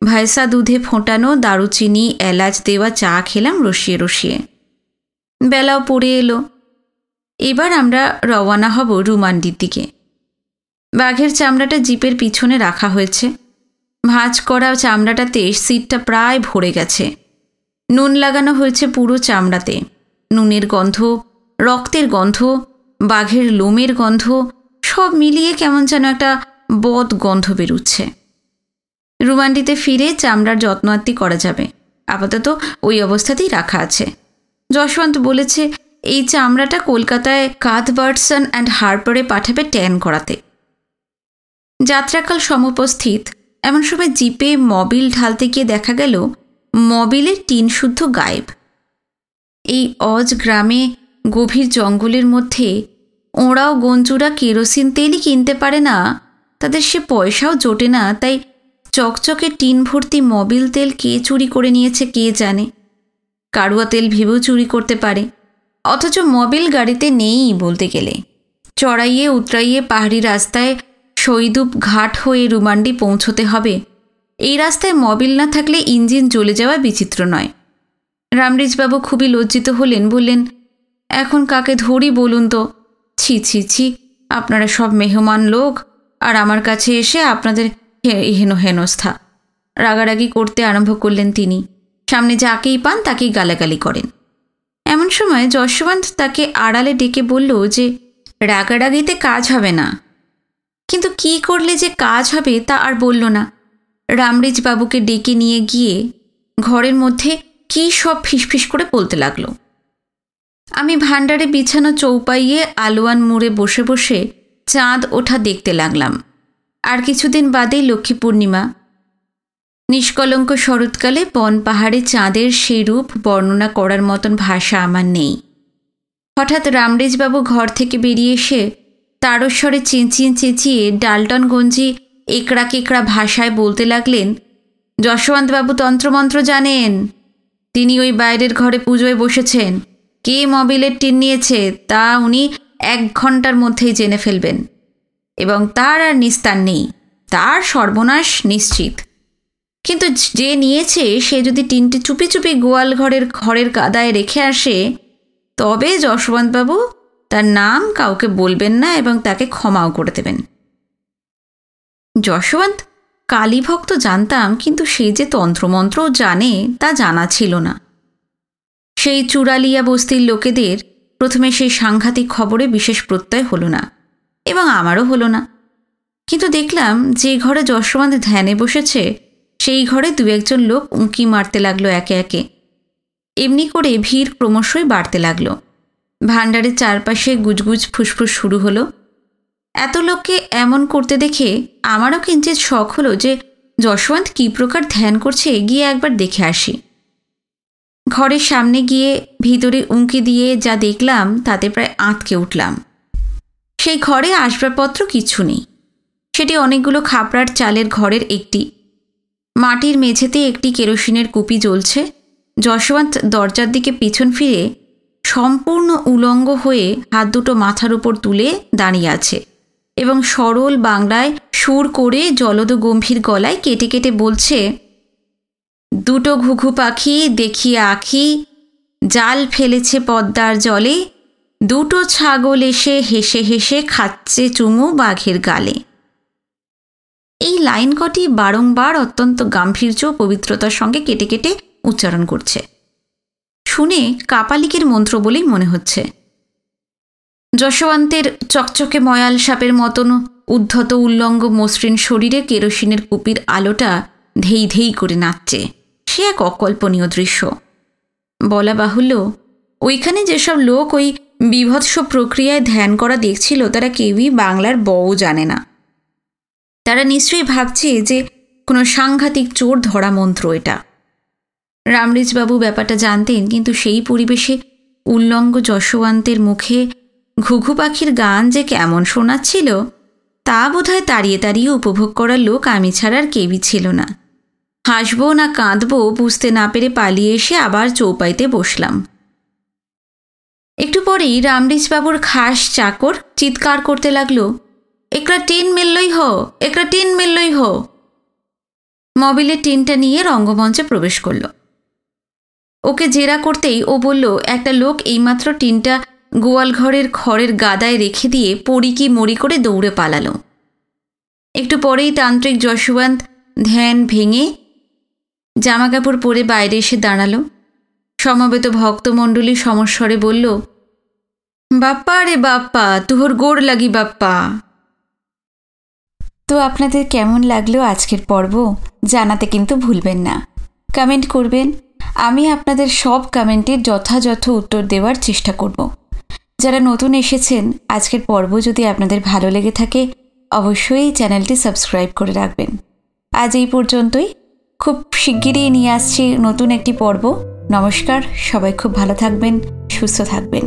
ভাইসা দুধে ফোটানো দারুচিনি এলাচ দেওয়া চা খেলাম রসিয়ে রসিয়ে। বেলাও পড়ে এলো। এবার আমরা রওয়ানা হব রুমান্ডির দিকে। বাঘের চামড়াটা জিপের পিছনে রাখা হয়েছে। ভাঁজ করা চামড়াটাতে সিটটা প্রায় ভরে গেছে। নুন লাগানো হয়েছে পুরো চামড়াতে। নুনের গন্ধ, রক্তের গন্ধ, বাঘের লোমের গন্ধ সব মিলিয়ে কেমন যেন একটা বদ গন্ধ বেরুচ্ছে। রুমান্ডিতে ফিরে চামড়ার যত্নআত্তি করা যাবে। আপাতত ওই অবস্থাতেই রাখা আছে। যশবন্ত বলেছে এই চামড়াটা কলকাতায় কাথবার্টসন অ্যান্ড হারপারে পাঠাবে ট্যান করাতে। যাত্রাকাল সমুপস্থিত। এমন সময় জিপে মবিল ঢালতে গিয়ে দেখা গেল মবিলের টিন শুদ্ধ গায়েব। এই অজ গ্রামে গভীর জঙ্গলের মধ্যে ওঁরাও গঞ্জুরা কেরোসিন তেলই কিনতে পারে না, তাদের সে পয়সাও জোটে না। তাই চকচকে টিন ভর্তি মবিল তেল কে চুরি করে নিয়েছে কে জানে। কারুয়া তেল ভেবেও চুরি করতে পারে, অথচ মবিল গাড়িতে নেই বলতে গেলে। চড়াইয়ে উতরাইয়ে পাহাড়ি রাস্তায় শৈদুপ ঘাট হয়ে রুমান্ডি পৌঁছতে হবে। এই রাস্তায় মবিল না থাকলে ইঞ্জিন জ্বলে যাওয়া বিচিত্র নয়। রামরেজবাবু খুবই লজ্জিত হলেন, বললেন, এখন কাকে ধরি বলুন তো? ছি ছি ছি, আপনারা সব মেহমান লোক, আর আমার কাছে এসে আপনাদের হেনস্থা। রাগারাগি করতে আরম্ভ করলেন তিনি। সামনে যাকেই পান তাকেই গালাগালি করেন। এমন সময় যশবন্ত তাকে আড়ালে ডেকে বলল যে রাগারাগিতে কাজ হবে না। কিন্তু কি করলে যে কাজ হবে তা আর বলল না। রামরেজবাবুকে ডেকে নিয়ে গিয়ে ঘরের মধ্যে কী সব ফিসফিস করে বলতে লাগলো। আমি ভাণ্ডারে বিছানো চৌপাইয়ে আলোয়ান মুড়ে বসে বসে চাঁদ ওঠা দেখতে লাগলাম। আর কিছুদিন বাদেই লক্ষ্মী পূর্ণিমা। নিষ্কলঙ্ক শরৎকালে বন পাহাড়ে চাঁদের সেই রূপ বর্ণনা করার মতন ভাষা আমার নেই। হঠাৎ রামরেজবাবু ঘর থেকে বেরিয়ে এসে তারস্বরে চেঁচিয়ে ডালটনগঞ্জি একড়া কেকড়া ভাষায় বলতে লাগলেন, যশবন্তবাবু তন্ত্রমন্ত্র জানেন, তিনি ওই বাইরের ঘরে পুজোয় বসেছেন। কে মোবিলের টিন নিয়েছে তা উনি 1 ঘন্টার মধ্যেই জেনে ফেলবেন, এবং তার আর নিস্তার নেই, তার সর্বনাশ নিশ্চিত। কিন্তু যে নিয়েছে সে যদি টিনটি চুপি চুপি গোয়াল ঘরের কাদায় রেখে আসে, তবে যশবন্তবাবু তার নাম কাউকে বলবেন না এবং তাকে ক্ষমাও করে দেবেন। যশবন্ত কালীভক্ত জানতাম, কিন্তু সে যে তন্ত্রমন্ত্র জানে তা জানা ছিল না। সেই চূড়ালিয়া বস্তির লোকেদের প্রথমে সেই সাংঘাতিক খবরে বিশেষ প্রত্যয় হলো না, এবং আমারও হলো না। কিন্তু দেখলাম যে ঘরে যশবন্ত ধ্যানে বসেছে সেই ঘরে 2-1 লোক উঁকি মারতে লাগলো একে একে। এমনি করে ভিড় ক্রমশই বাড়তে লাগলো। ভাণ্ডারের চারপাশে গুজগুজ ফুসফুস শুরু হলো। এত লোককে এমন করতে দেখে আমারও কিঞ্চিত শখ হলো যে যশবন্ত কী প্রকার ধ্যান করছে গিয়ে একবার দেখে আসি। ঘরের সামনে গিয়ে ভিতরে উঁকি দিয়ে যা দেখলাম তাতে প্রায় আঁতকে উঠলাম। সেই ঘরে আসবাবপত্র কিছু নেই। সেটি অনেকগুলো খাপড়ার চালের ঘরের একটি। মাটির মেঝেতে একটি কেরোসিনের কুপি জ্বলছে। যশবন্ত দরজার দিকে পিছন ফিরে সম্পূর্ণ উলঙ্গ হয়ে হাত দুটো মাথার উপর তুলে দাঁড়িয়ে আছে এবং সরল বাংলায় সুর করে জলদ গম্ভীর গলায় কেটে কেটে বলছে, 2 ঘুঘু পাখি দেখিয়ে আঁখি, জাল ফেলেছে পদ্মার জলে, 2 ছাগল এসে হেসে হেসে খাচ্ছে চুমু বাঘের গালে। এই লাইন কটি বারংবার অত্যন্ত গাম্ভীর্য পবিত্রতার সঙ্গে কেটে কেটে উচ্চারণ করছে। শুনে কাপালিকের মন্ত্র বলেই মনে হচ্ছে। যশবন্তের চকচকে ময়াল সাপের মতন উদ্ধত উল্লঙ্গ মসৃণ শরীরে কেরোসিনের কুপির আলোটা ধেই ধেই করে নাচছে। সে এক অকল্পনীয় দৃশ্য। বলা বাহুল্য, ওইখানে যেসব লোক ওই বিভৎস প্রক্রিয়ায় ধ্যান করা দেখছিল তারা কেউই বাংলার বও জানে না। তারা নিশ্চয়ই ভাবছে যে কোনো সাংঘাতিক চোর ধরা মন্ত্র এটা। রামরেজবাবু ব্যাপারটা জানতেন, কিন্তু সেই পরিবেশে উল্লঙ্গ যশবন্তের মুখে ঘুঘু পাখির গান যে কেমন শোনাচ্ছিল তা বোধহয় তাড়িয়ে তাড়িয়ে উপভোগ করার লোক আমি ছাড়া আর কেউই ছিল না। হাসবো না কাঁদবো বুঝতে না পেরে পালিয়ে এসে আবার চৌপাইতে বসলাম। একটু পরেই রামরেজবাবুর খাস চাকর চিৎকার করতে লাগলো, একরা টিন মিললই হো, একরা টিন মিললই হো। মোবিলের টিনটা নিয়ে রঙ্গমঞ্চে প্রবেশ করল। ওকে জেরা করতেই ও বলল, একটা লোক এইমাত্র টিনটা গোয়ালঘরের খড়ের গাদায় রেখে দিয়ে পড়ি কি মরি করে দৌড়ে পালালো। একটু পরেই তান্ত্রিক যশবন্ত ধ্যান ভেঙে জামাকাপড় পরে বাইরে এসে দাঁড়ালো। সমবেত ভক্তমণ্ডলী সমস্বরে বলল, বাপ্পা রে বাপ্পা, তুহর গোড় লাগি বাপ্পা। তো আপনাদের কেমন লাগলো আজকের পর্ব জানাতে কিন্তু ভুলবেন না। কমেন্ট করবেন। আমি আপনাদের সব কমেন্টের যথাযথ উত্তর দেওয়ার চেষ্টা করব। যারা নতুন এসেছেন, আজকের পর্ব যদি আপনাদের ভালো লেগে থাকে অবশ্যই চ্যানেলটি সাবস্ক্রাইব করে রাখবেন। আজ এই পর্যন্তই। খুব শিগগিরই নিয়ে আসছি নতুন একটি পর্ব। নমস্কার, সবাই খুব ভালো থাকবেন, সুস্থ থাকবেন।